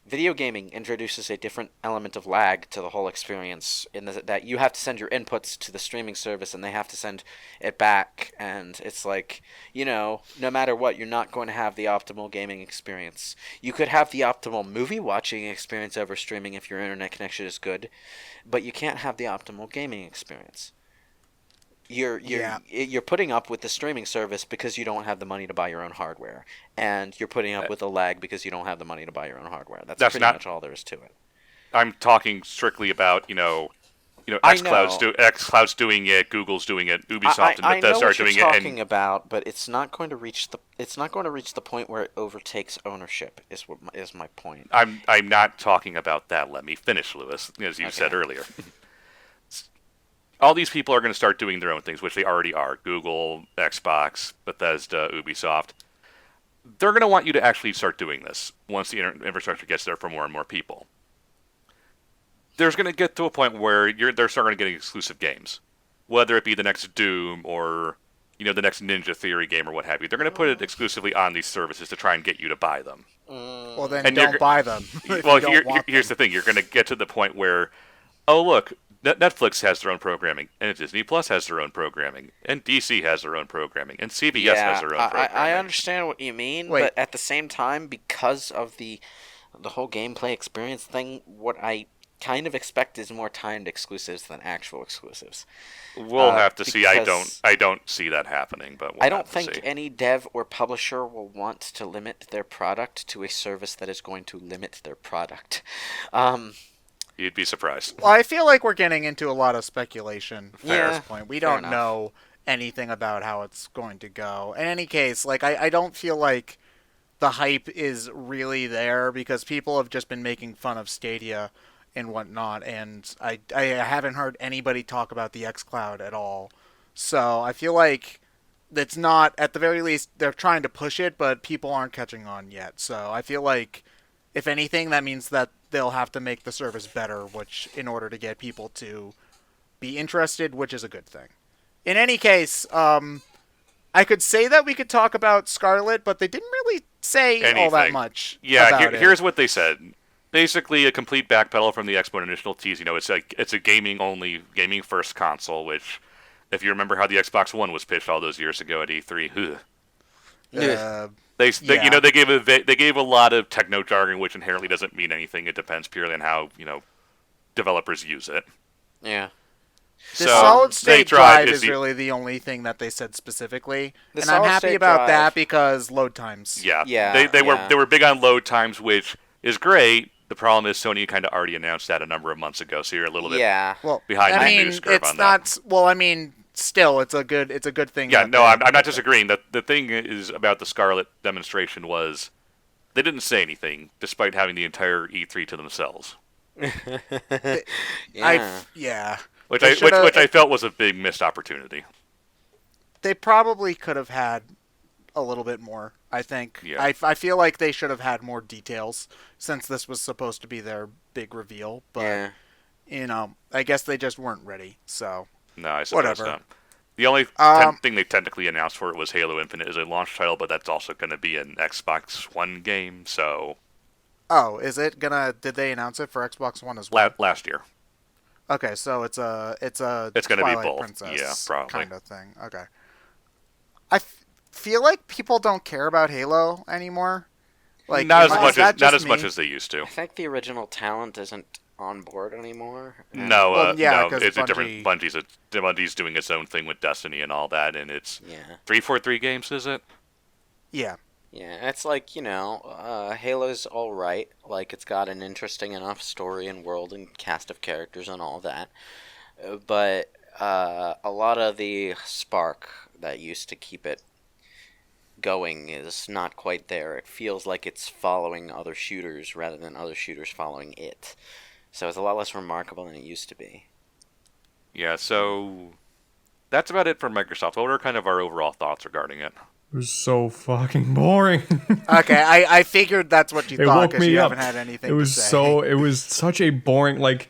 Video gaming introduces a different element of lag to the whole experience in that you have to send your inputs to the streaming service and they have to send it back, and it's like, no matter what, you're not going to have the optimal gaming experience. You could have the optimal movie watching experience over streaming if your internet connection is good, but you can't have the optimal gaming experience. You're putting up with the streaming service because you don't have the money to buy your own hardware, and you're putting up with the lag because you don't have the money to buy your own hardware. That's pretty much all there is to it. I'm talking strictly about xCloud's doing it, Google's doing it, Ubisoft and Bethesda are doing it. I know what you're talking about, but it's not going to reach the point where it overtakes ownership. Is my point. I'm not talking about that. Let me finish, Lewis, as you said earlier. All these people are going to start doing their own things, which they already are. Google, Xbox, Bethesda, Ubisoft. They're going to want you to actually start doing this once the infrastructure gets there for more and more people. There's going to get to a point where they're starting to get exclusive games. Whether it be the next Doom or the next Ninja Theory game or what have you. They're going to put it exclusively on these services to try and get you to buy them. Well, then don't buy them. Well, here's the thing. You're going to get to the point where, oh, look, Netflix has their own programming, and Disney Plus has their own programming, and DC has their own programming, and CBS has their own programming. I understand what you mean, but at the same time, because of the whole gameplay experience thing, what I kind of expect is more timed exclusives than actual exclusives. We'll have to see. I don't see that happening, but I don't think any dev or publisher will want to limit their product to a service that is going to limit their product. You'd be surprised. Well, I feel like we're getting into a lot of speculation. Fair's point. We don't know anything about how it's going to go. In any case, I don't feel like the hype is really there because people have just been making fun of Stadia and whatnot, and I haven't heard anybody talk about the xCloud at all. So I feel like it's not, at the very least, they're trying to push it, but people aren't catching on yet. So I feel like, if anything, that means that they'll have to make the service better, which in order to get people to be interested, which is a good thing. In any case, I could say that we could talk about Scarlet, but they didn't really say all that much. Yeah, here's what they said. Basically, a complete backpedal from the Xbox initial tease. It's a gaming first console, which, if you remember how the Xbox One was pitched all those years ago at E3, They gave a lot of techno jargon, which inherently doesn't mean anything. It depends purely on how developers use it. Yeah. The solid state drive is really the only thing that they said specifically, and I'm happy about that because load times. Yeah. They were big on load times, which is great. The problem is Sony kind of already announced that a number of months ago, so you're a little bit behind the news curve on that. Still, it's a good thing. Yeah, no, I'm not disagreeing. The thing is about the Scarlet demonstration was they didn't say anything, despite having the entire E3 to themselves. Which I felt was a big missed opportunity. They probably could have had a little bit more, I think. Yeah. I feel like they should have had more details since this was supposed to be their big reveal, but I guess they just weren't ready, so no, I suppose whatever. The only thing they technically announced for it was Halo Infinite as a launch title, but that's also going to be an Xbox One game, so... Oh, is it gonna... Did they announce it for Xbox One as well? Last year. Okay, so it's gonna be both. Princess Yeah, probably. kind of thing. Okay. I feel like people don't care about Halo anymore. Like not as me? much as they used to. I think the original talent isn't on board anymore. No, Well, yeah, no, 'cause it's a different Bungie's doing its own thing with Destiny and all that, and it's 343 games, is it? Yeah. Yeah, it's like, Halo's alright. Like, it's got an interesting enough story and world and cast of characters and all that. But a lot of the spark that used to keep it going is not quite there. It feels like it's following other shooters rather than other shooters following it. So it's a lot less remarkable than it used to be. Yeah, so that's about it for Microsoft. What are kind of our overall thoughts regarding it? It was so fucking boring. Okay, I figured that's what you It thought woke because me you up. haven't had anything It was to say. it was such a boring, like,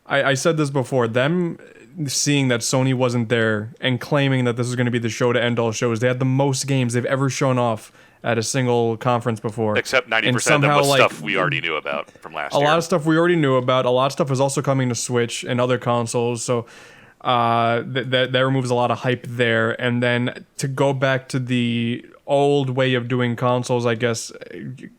I said this before, them seeing that Sony wasn't there and claiming that this was going to be the show to end all shows. They had the most games they've ever shown off at a single conference before. Except 90% of somehow, was stuff we already knew about from last year. A lot of stuff we already knew about. A lot of stuff is also coming to Switch and other consoles. So that removes a lot of hype there. And then to go back to the old way of doing consoles, I guess,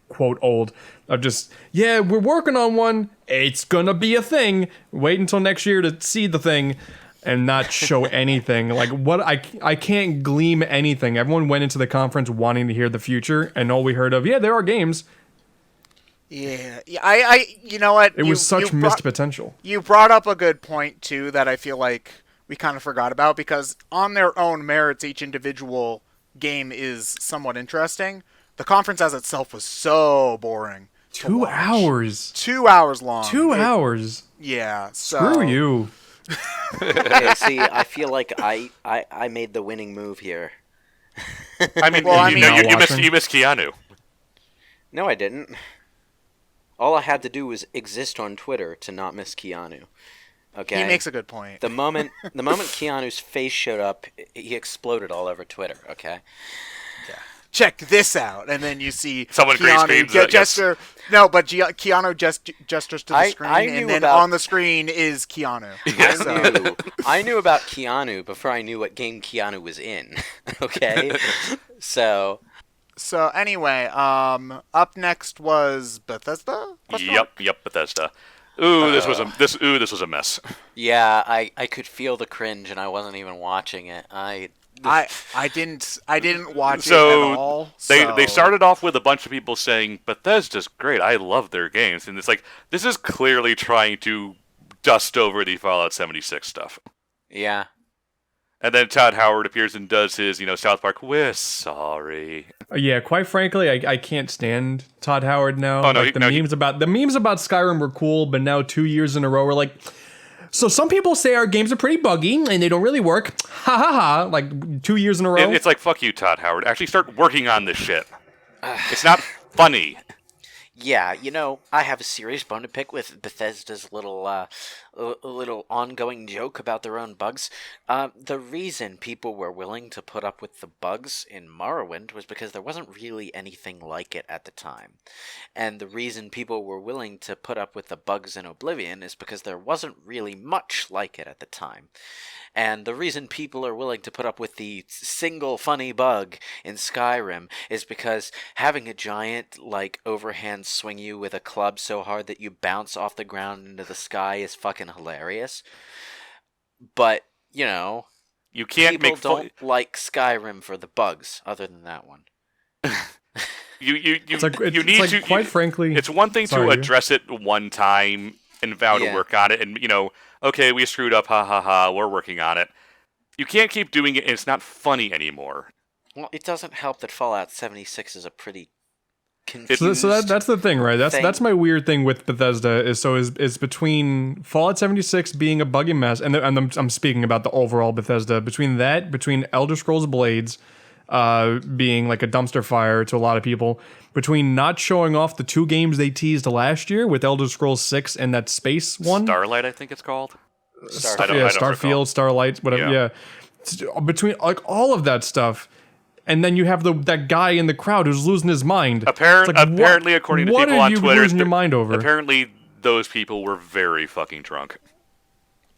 quote old, of just, yeah, we're working on one. It's gonna be a thing. Wait until next year to see the thing. And not show anything. Like, what? I can't glean anything. Everyone went into the conference wanting to hear the future, and all we heard of, there are games. Yeah, you know what? It was such missed potential. You brought up a good point, too, that I feel like we kind of forgot about, because on their own merits, each individual game is somewhat interesting. The conference as itself was so boring. 2 hours. 2 hours long. 2 hours. Yeah, so... Screw you. Okay, see, I feel like I made the winning move here. I mean, you missed Keanu. No, I didn't. All I had to do was exist on Twitter to not miss Keanu. Okay. He makes a good point. The moment Keanu's face showed up, he exploded all over Twitter. Okay. Check this out, and then you see Someone green Keanu screens gesture. No, but Keanu gestures to the screen, and then on the screen is Keanu. I knew about Keanu before I knew what game Keanu was in. Okay, so anyway, up next was Bethesda. Yep, Bethesda. Ooh, this was a mess. Yeah, I could feel the cringe, and I wasn't even watching it. I didn't watch it So at all. they started off with a bunch of people saying Bethesda's great, I love their games, and it's like, this is clearly trying to dust over the Fallout 76 stuff. Yeah. And then Todd Howard appears and does his, South Park, we're sorry. Yeah, quite frankly, I can't stand Todd Howard now. Oh, no, like, the memes about Skyrim were cool, but now 2 years in a row we're like, so some people say our games are pretty buggy and they don't really work. Ha ha ha! Like 2 years in a row. It's like, fuck you, Todd Howard. Actually start working on this shit. It's not funny. Yeah, I have a serious bone to pick with Bethesda's little ongoing joke about their own bugs. The reason people were willing to put up with the bugs in Morrowind was because there wasn't really anything like it at the time. And the reason people were willing to put up with the bugs in Oblivion is because there wasn't really much like it at the time. And the reason people are willing to put up with the single funny bug in Skyrim is because having a giant, overhand swing you with a club so hard that you bounce off the ground into the sky is fucking hilarious. But, you can't people don't like Skyrim for the bugs, other than that one. Quite frankly, it's one thing to address it one time and vow to work on it, and okay, we screwed up, ha ha ha, we're working on it. You can't keep doing it, and it's not funny anymore. Well, it doesn't help that Fallout 76 is a pretty confused So that's the thing, right? That's my weird thing with Bethesda is between Fallout 76 being a buggy mess, and I'm speaking about the overall Bethesda, between Elder Scrolls Blades being like a dumpster fire to a lot of people, between not showing off the 2 games they teased last year with Elder Scrolls 6 and that space one. Starlight, I think it's called. Starfield, Starlight, whatever. Yeah. between like all of that stuff. And then you have that guy in the crowd who's losing his mind. It's like, Apparently, according to what people are on you Twitter, losing your mind over? Apparently, those people were very fucking drunk.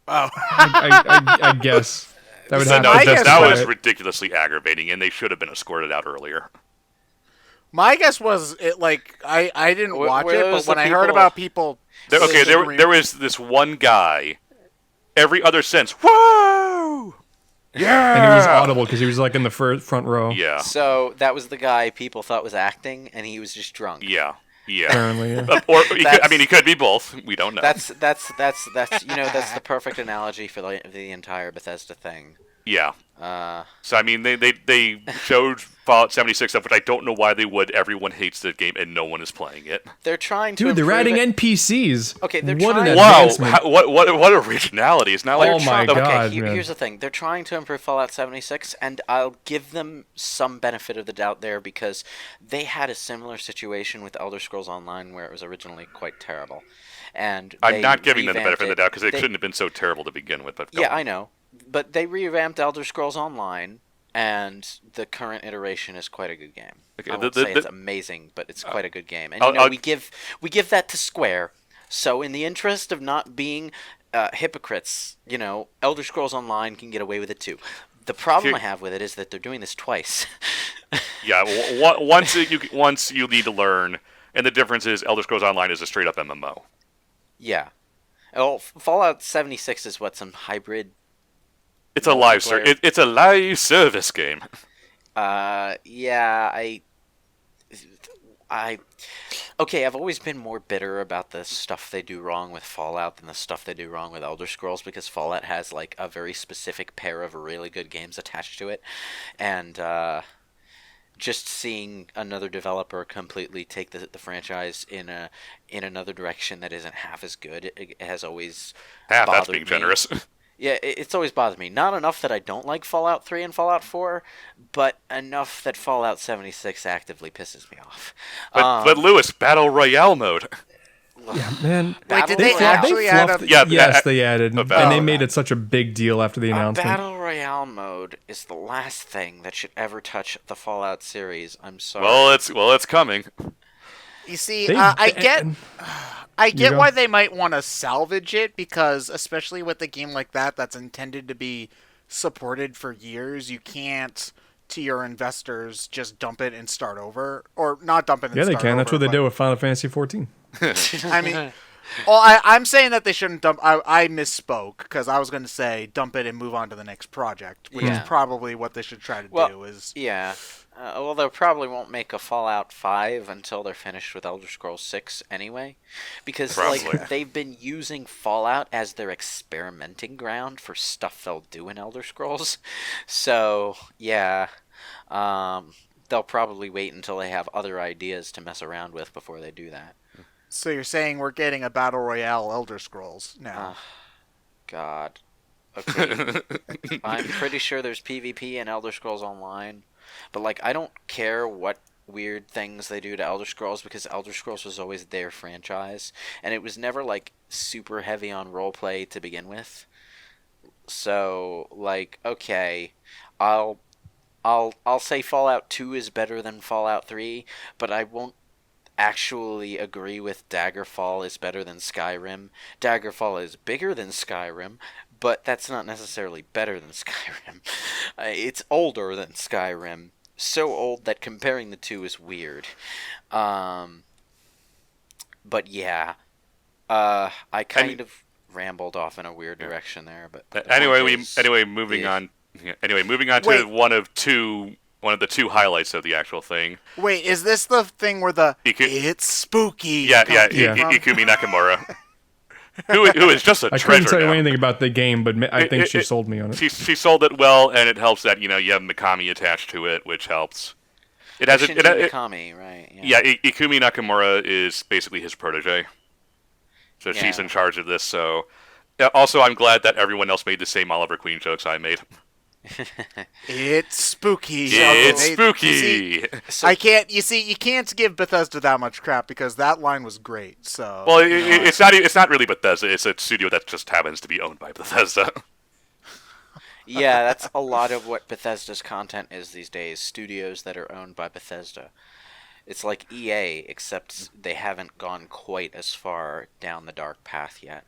I guess that would have No, to justify that was it. ridiculously aggravating, and they should have been escorted out earlier. My guess was it like I didn't watch were it, those but when the I heard people- about people, There was this one guy. Every other sense, whoa! And he was audible because he was like in the front row. Yeah, So that was the guy people thought was acting, and he was just drunk. yeah. Apparently, yeah. Or he could be both. We don't know. That's that's the perfect analogy for the entire Bethesda thing. Yeah. So I mean, they showed Fallout 76 stuff, which I don't know why they would. Everyone hates the game, and no one is playing it. They're trying to. Dude, they're improve adding it. NPCs. Okay, they're what trying- an Wow! advancement. What originality! It's not like Oh my the- God. Okay, man. here's the thing. They're trying to improve Fallout 76, and I'll give them some benefit of the doubt there because they had a similar situation with Elder Scrolls Online where it was originally quite terrible. And I'm they not giving them the revamped benefit of the doubt because it They- shouldn't have been so terrible to begin with. But go Yeah, on. I know. But they revamped Elder Scrolls Online, and the current iteration is quite a good game. Okay, I won't say it's amazing, but it's quite a good game. And I'll- we give that to Square. So in the interest of not being hypocrites, Elder Scrolls Online can get away with it too. The problem I have with it is that they're doing this twice. Yeah, once you need to learn, and the difference is Elder Scrolls Online is a straight up MMO. Yeah. Well, Fallout 76 is what, some hybrid. It's a live Multiplayer. it's a live service game. Yeah, okay, I've always been more bitter about the stuff they do wrong with Fallout than the stuff they do wrong with Elder Scrolls because Fallout has like a very specific pair of really good games attached to it, and just seeing another developer completely take the franchise in another direction that isn't half as good, it has always That's bothered being me. generous. Yeah, it's always bothered me. Not enough that I don't like Fallout 3 and Fallout 4, but enough that Fallout 76 actively pisses me off. But Lewis, Battle Royale mode. Yeah, man. Wait, did Battle they Royale. actually add a? Yeah, Yes, they added, and Battle they made it such a big deal after the announcement. Battle Royale mode is the last thing that should ever touch the Fallout series. I'm sorry. Well, it's coming. You see, They- I You get go. why they might want to salvage it because, especially with a game like that's intended to be supported for years, you can't to your investors just dump it and start over, or not dump it. And Yeah, they start can. That's over, what they but- did with Final Fantasy 14. I mean, well, I'm saying that they shouldn't dump. I misspoke because I was going to say dump it and move on to the next project, which is Yeah. probably what they should try to Well, do. Is yeah. Well, they probably won't make a Fallout 5 until they're finished with Elder Scrolls 6 anyway. Because, Probably. they've been using Fallout as their experimenting ground for stuff they'll do in Elder Scrolls. So, yeah. They'll probably wait until they have other ideas to mess around with before they do that. so you're saying we're getting a battle royale Elder Scrolls now? God. Okay. I'm pretty sure there's PvP in Elder Scrolls Online. But, I don't care what weird things they do to Elder Scrolls because Elder Scrolls was always their franchise. And it was never, super heavy on roleplay to begin with. So, okay, I'll say Fallout 2 is better than Fallout 3, but I won't actually agree with Daggerfall is better than Skyrim. Daggerfall is bigger than Skyrim, but that's not necessarily better than Skyrim. It's older than Skyrim. So old that comparing the two is weird. But yeah. I kind of rambled off in a weird direction there, but the Anyway, point is- moving yeah. on. Anyway, moving on to Wait. one of the two highlights of the actual thing. Wait, is this the thing where the it's spooky? Yeah, Yeah. Ikumi Nakamura, who is just a I treasure couldn't tell you now. anything about the game, but I think she it- sold me on it. She sold it well, and it helps that you have Mikami attached to it, which helps. It has Shinji it, Mikami, right? yeah. Ikumi Nakamura is basically his protege, so she's Yeah. in charge of this. So, also, I'm glad that everyone else made the same Oliver Queen jokes I made. It's spooky. It's They- spooky. you see, So- I can't. You see, you can't give Bethesda that much crap because that line was great. So Well, it's not really Bethesda. It's a studio that just happens to be owned by Bethesda. Yeah, that's a lot of what Bethesda's content is these days. Studios that are owned by Bethesda. It's like EA, except they haven't gone quite as far down the dark path yet.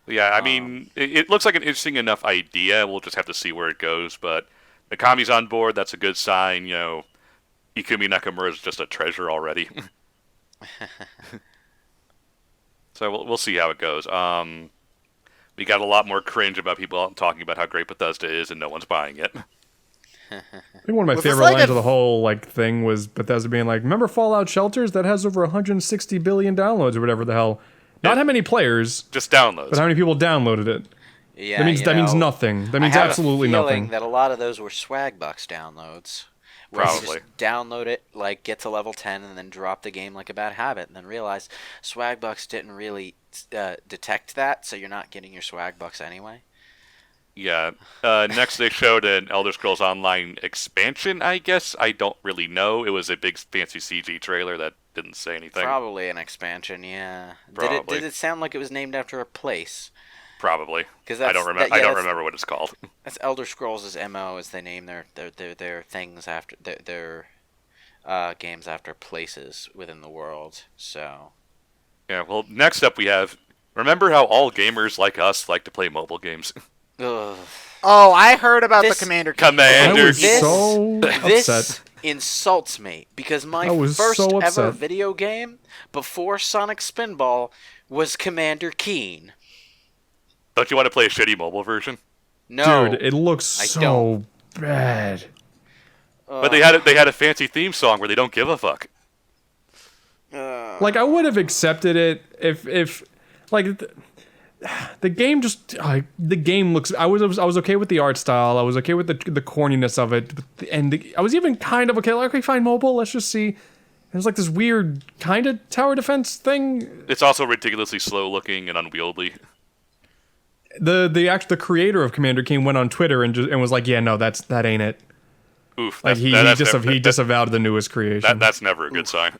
Yeah, I mean, it looks like an interesting enough idea. We'll just have to see where it goes. But Mikami's on board. That's a good sign. You know, Ikumi Nakamura is just a treasure already. So we'll see how it goes. We got a lot more cringe about people talking about how great Bethesda is and no one's buying it. I think one of my Was this favorite like lines a- of the whole thing was Bethesda being like, "Remember Fallout Shelters? That has over 160 billion downloads or whatever the hell. Not how many players, Just downloads. but how many people downloaded it. Yeah, That means nothing. That means I have absolutely a feeling nothing. that a lot of those were Swagbucks downloads. Where you Probably. just download it, get to level 10, and then drop the game like a bad habit, and then realize Swagbucks didn't really detect that, so you're not getting your Swagbucks anyway. Yeah. Next, they showed an Elder Scrolls Online expansion, I guess. I don't really know. It was a big fancy CG trailer that didn't say anything. Probably an expansion, yeah. Probably. Did it sound like it was named after a place? Probably. 'Cause I that's- don't remember. that- yeah, I don't that's- remember what it's called. That's Elder Scrolls' MO, is they name their things after their games after places within the world. So Yeah. Well, next up we have. Remember how all gamers like us like to play mobile games? ugh. Oh, I heard about This- the Commander. I Commander. was This- so This upset. insults me because my I was first so ever upset. video game before Sonic Spinball was Commander Keen. Don't you want to play a shitty mobile version? No, Dude, it looks I so don't. bad. But they had a fancy theme song where they don't give a fuck. Like I would have accepted it if the game just the game looks. I was okay with the art style. I was okay with the corniness of it, and I was even kind of okay. Like, okay, fine, mobile. Let's just see. There's like this weird kind of tower defense thing. It's also ridiculously slow looking and unwieldy. The creator of Commander King went on Twitter and was like, yeah, no, that ain't it. Oof. Like he disavowed the newest creation. That's never a good sign.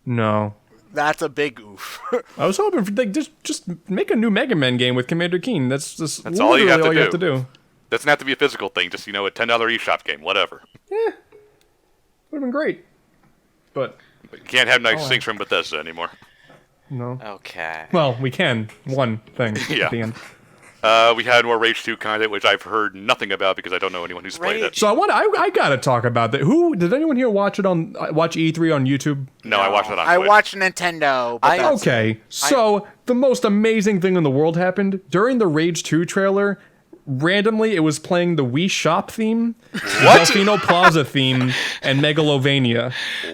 No. That's a big oof. I was hoping for just make a new Mega Man game with Commander Keen. That's all you literally have to do. do. Doesn't have to be a physical thing. Just a $10 eShop game, whatever. Would have been great. But But you can't have nice things from Bethesda anymore. no. Okay. Well, we can. One thing Yeah. at the end. We had more Rage 2 content, which I've heard nothing about because I don't know anyone who's played it. Rage- So I gotta talk about that. Who did anyone here watch it on watch E3 on YouTube? No, I watched it on I Twitch. watched Nintendo. But that's Okay, so the most amazing thing in the world happened during the Rage 2 trailer. Randomly, it was playing the Wii Shop theme, Delfino Plaza theme, and Megalovania.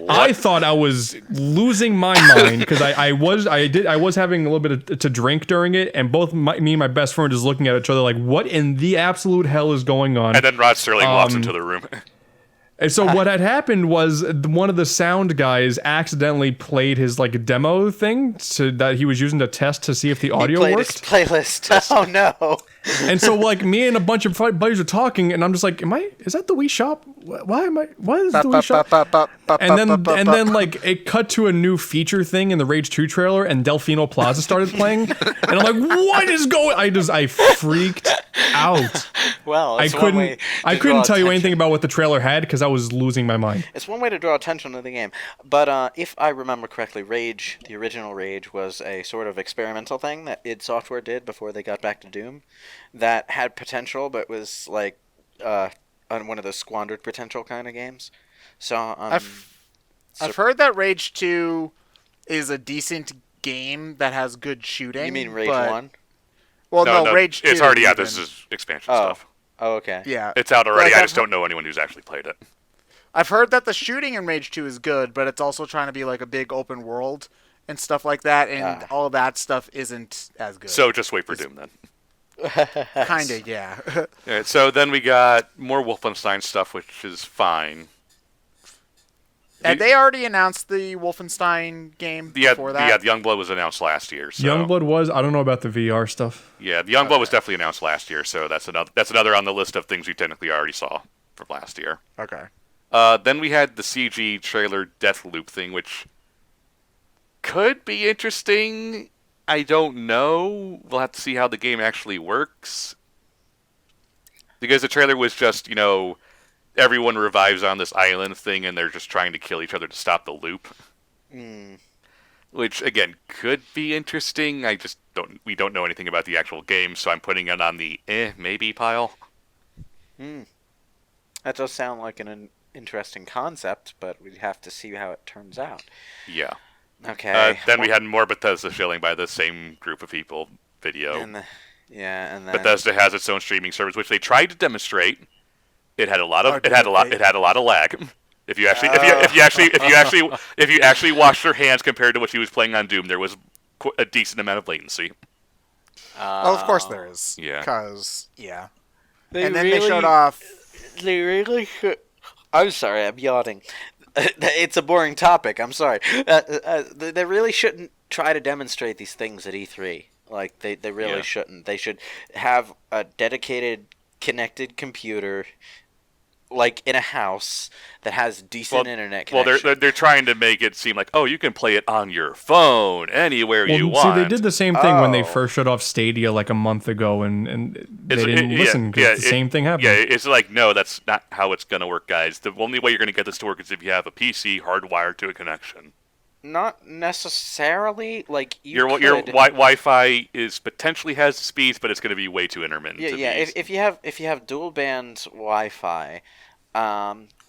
I thought I was losing my mind because I was having a little bit to drink during it, and both me and my best friend just looking at each other like, what in the absolute hell is going on? And then Rod Sterling walks into the room. And so what had happened was one of the sound guys accidentally played his demo thing that he was using to test to see if the audio Played worked. his playlist. Oh no. And so me and a bunch of buddies are talking, and I'm just like, is that the Wii Shop? What is the Wii Shop? And then it cut to a new feature thing in the Rage 2 trailer, and Delfino Plaza started playing, and I'm like, what is going? I freaked out. Well, I it's one way couldn't to draw tell you attention. anything about what the trailer had because I was losing my mind. It's one way to draw attention to the game. But if I remember correctly, Rage, the original Rage, was a sort of experimental thing that id Software did before they got back to Doom that had potential, but was on one of those squandered potential kind of games. So I've heard that Rage 2 is a decent game that has good shooting. You mean Rage but- 1? Well, no, Rage 2. It's already out. even. This is expansion Oh. stuff. Oh, okay. Yeah. It's out already. Like, I I've just don't know anyone who's actually played it. I've heard that the shooting in Rage 2 is good, but it's also trying to be like a big open world and stuff like that, and all of that stuff isn't as good. So just wait for Doom then. Kinda, yeah. All right, so then we got more Wolfenstein stuff, which is fine. And they already announced the Wolfenstein game before that. Yeah, the Youngblood was announced last year. So. Youngblood was. I don't know about the VR stuff. Yeah, the Youngblood was definitely announced last year, so that's another on the list of things we technically already saw from last year. Okay. Then we had the CG trailer Deathloop thing, which could be interesting. I don't know. We'll have to see how the game actually works. Because the trailer was just, everyone revives on this island thing, and they're just trying to kill each other to stop the loop. Which, again, could be interesting. We don't know anything about the actual game, so I'm putting it on the maybe pile. That does sound like an interesting concept, but we'd have to see how it turns out. Yeah. Okay. Then we had more Bethesda shilling by the same group of people video. And then Bethesda has its own streaming service, which they tried to demonstrate. It had a lot of lag. If you actually washed your hands compared to what you was playing on Doom, there was a decent amount of latency. Of course there is. Yeah. Because, yeah. They they showed off... They really should... I'm sorry, I'm yawning. It's a boring topic, I'm sorry. They really shouldn't try to demonstrate these things at E3. Like, they really shouldn't. They should have a dedicated, connected computer, like, in a house that has decent internet connection. Well, they're trying to make it seem like, you can play it on your phone, anywhere you want. See, they did the same thing when they first shut off Stadia like a month ago, and they didn't listen because the same thing happened. Yeah, it's like, no, that's not how it's going to work, guys. The only way you're going to get this to work is if you have a PC hardwired to a connection. Not necessarily. Like, your Wi-Fi potentially has the speeds, but it's going to be way too intermittent. If you have dual band Wi-Fi,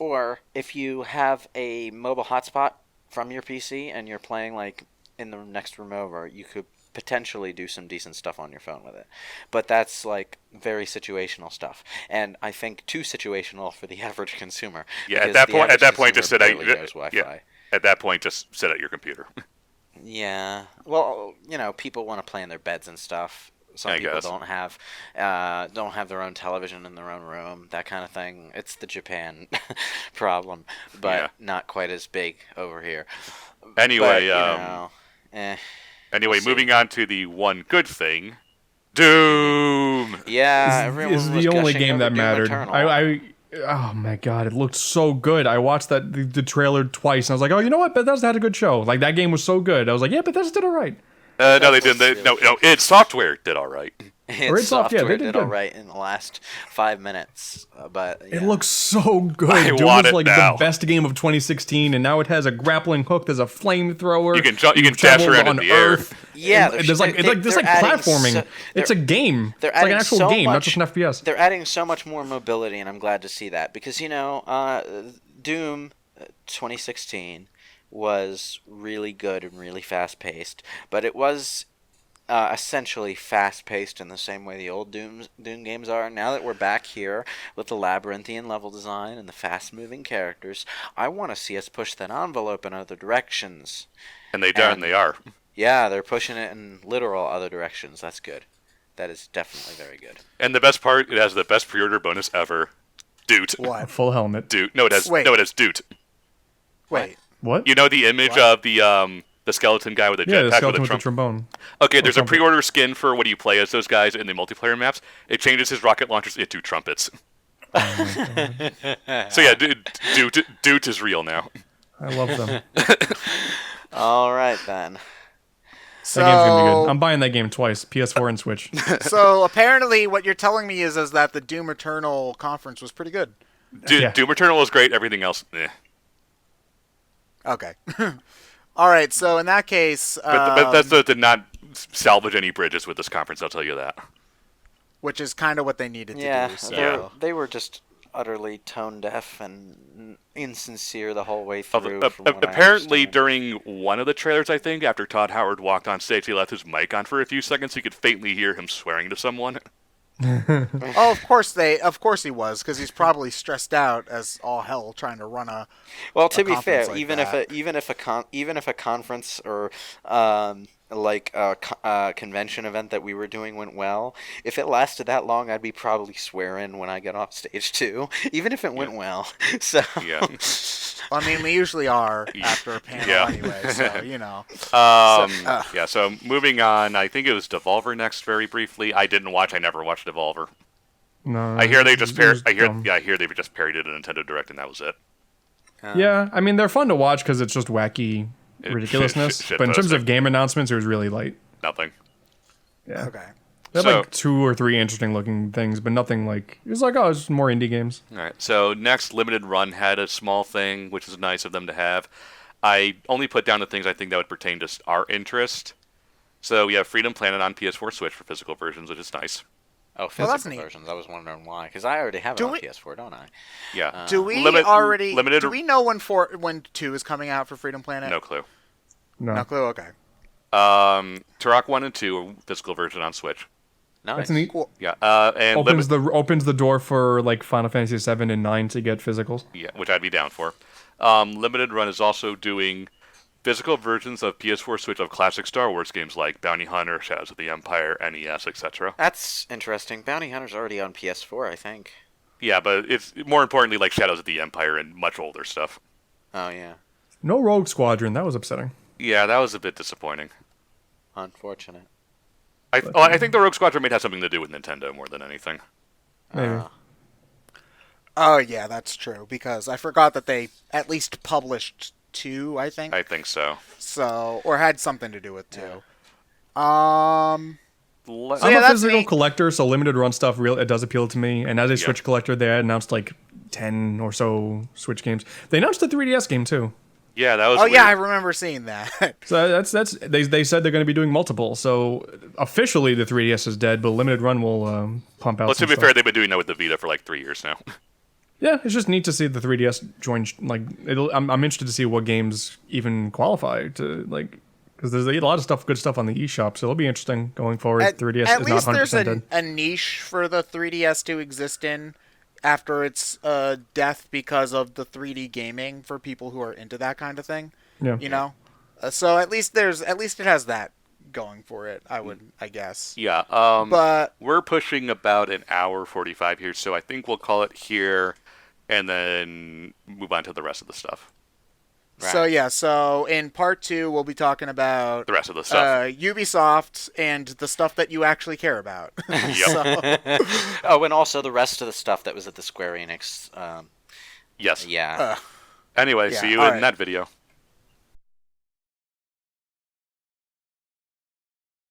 or if you have a mobile hotspot from your PC and you're playing like in the next room over, you could potentially do some decent stuff on your phone with it. But that's like very situational stuff, and I think too situational for the average consumer. Yeah, at that point, just sit out. Wi-Fi. Yeah, at that point, just sit at your computer. Yeah. Well, people want to play in their beds and stuff. Some people don't have their own television in their own room, that kind of thing. It's the Japan problem, but not quite as big over here. Anyway, we'll moving on to the one good thing, Doom. Yeah, everyone is was the only gushing game over that Doom mattered. Eternal. Oh my god, it looked so good. I watched the trailer twice, and I was like, oh, you know what? Bethesda had a good show. Like, that game was so good. I was like, yeah, Bethesda did all right. No, they didn't. No, id Software did all right. id Software did all right in the last 5 minutes, but it looks so good. Doom was like the best game of 2016, and now it has a grappling hook. There's a flamethrower. You can dash around in the air. Yeah, there's like platforming. It's a game. It's like an actual game, not just an FPS. They're adding so much more mobility, and I'm glad to see that because Doom 2016 was really good and really fast-paced, but it was essentially fast-paced in the same way the old Doom games are. Now that we're back here with the labyrinthian level design and the fast-moving characters, I want to see us push that envelope in other directions. And they are. Yeah, they're pushing it in literal other directions. That's good. That is definitely very good. And the best part, it has the best pre-order bonus ever. Doot. What? Full helmet. Doot. No, it has Doot. Wait. What? You know the image of the skeleton guy with a jetpack the skeleton with the trombone. Okay, there's a pre-order skin for what you play as those guys in the multiplayer maps. It changes his rocket launchers into trumpets. So yeah, Doot is real now. I love them. All right then. So, that game's gonna be good. I'm buying that game twice, PS4 and Switch. So apparently, what you're telling me is that the Doom Eternal conference was pretty good. Doom Eternal was great. Everything else, Okay. All right. So in that case, but Bethesda did not salvage any bridges with this conference. I'll tell you that. Which is kind of what they needed to do. So. They were just utterly tone deaf and insincere the whole way through. Apparently, during one of the trailers, I think, after Todd Howard walked on stage, he left his mic on for a few seconds. So you could faintly hear him swearing to someone. Oh, of course he was, because he's probably stressed out as all hell trying to run a. Well, to be fair, like even if a conference or like a convention event that we were doing went well, if it lasted that long, I'd be probably swearing when I get off stage too, even if it went well. So yeah. I mean, we usually are after a panel anyway, so you know. So moving on, I think it was Devolver next. Very briefly, I never watched Devolver. No, I hear they just I hear they just parodied a Nintendo Direct, and that was it. Yeah, I mean they're fun to watch because it's just wacky ridiculousness. But in terms of game announcements, it was really light. Nothing. Yeah. Okay. They had So- like 2 or 3 interesting looking things, but nothing like it was like it's more indie games. All right. So next, Limited Run had a small thing, which is nice of them to have. I only put down the things I think that would pertain to our interest. So we have Freedom Planet on PS4 Switch for physical versions, which is nice. Oh, Well, that's physical neat. versions. I was wondering why, because I already have it Do on we- PS4, don't I? Yeah. Do we Limited? Do we know when 2 is coming out for Freedom Planet? No clue. No, No clue. Okay. Turok 1 and 2 are physical version on Switch. Nice. that's neat. Cool. Yeah. And Opens the door for like Final Fantasy 7 and 9 to get physicals. Yeah, which I'd be down for. Limited Run is also doing physical versions of PS4 Switch of classic Star Wars games like Bounty Hunter, Shadows of the Empire, NES, etc. That's interesting. Bounty Hunter's already on PS4, I think. Yeah, but it's more importantly like Shadows of the Empire and much older stuff. Oh, yeah. No Rogue Squadron. That was upsetting. Yeah, that was a bit disappointing. Unfortunate. I think the Rogue Squadron may have something to do with Nintendo more than anything. Maybe. Oh yeah, that's true. Because I forgot that they at least published 2. I think I think so. so, or had something to do with 2. Le- I'm yeah, a that's physical neat. collector, so limited run stuff it does appeal to me. And as a Yeah. Switch collector, they had announced like 10 or so Switch games. They announced a 3DS game too. yeah, that was Oh weird. yeah, I remember seeing that. So that's they said they're going to be doing multiple. So officially the 3DS is dead, but limited run will pump out. Well, to some be stuff. fair, they've been doing that with the Vita for like 3 years now. Yeah, it's just neat to see the 3DS join. Like, I'm interested to see what games even qualify to like, because there's a lot of stuff, good stuff on the eShop. So it'll be interesting going forward. 3DS at is not least 100% there's dead. a niche for the 3DS to exist in after its death because of the 3D gaming for people who are into that kind of thing. Yeah. You know, so at least it has that going for it. I guess. Yeah. But We're pushing about an hour 45 here, so I think we'll call it here and then move on to the rest of the stuff. so yeah, so in part 2 we'll be talking about The rest of the stuff. Ubisoft and the stuff that you actually care about. Yep. So, Oh, and also the rest of the stuff that was at the Square Enix. Yes. Yeah. Anyway, Yeah, see you all in right. that video.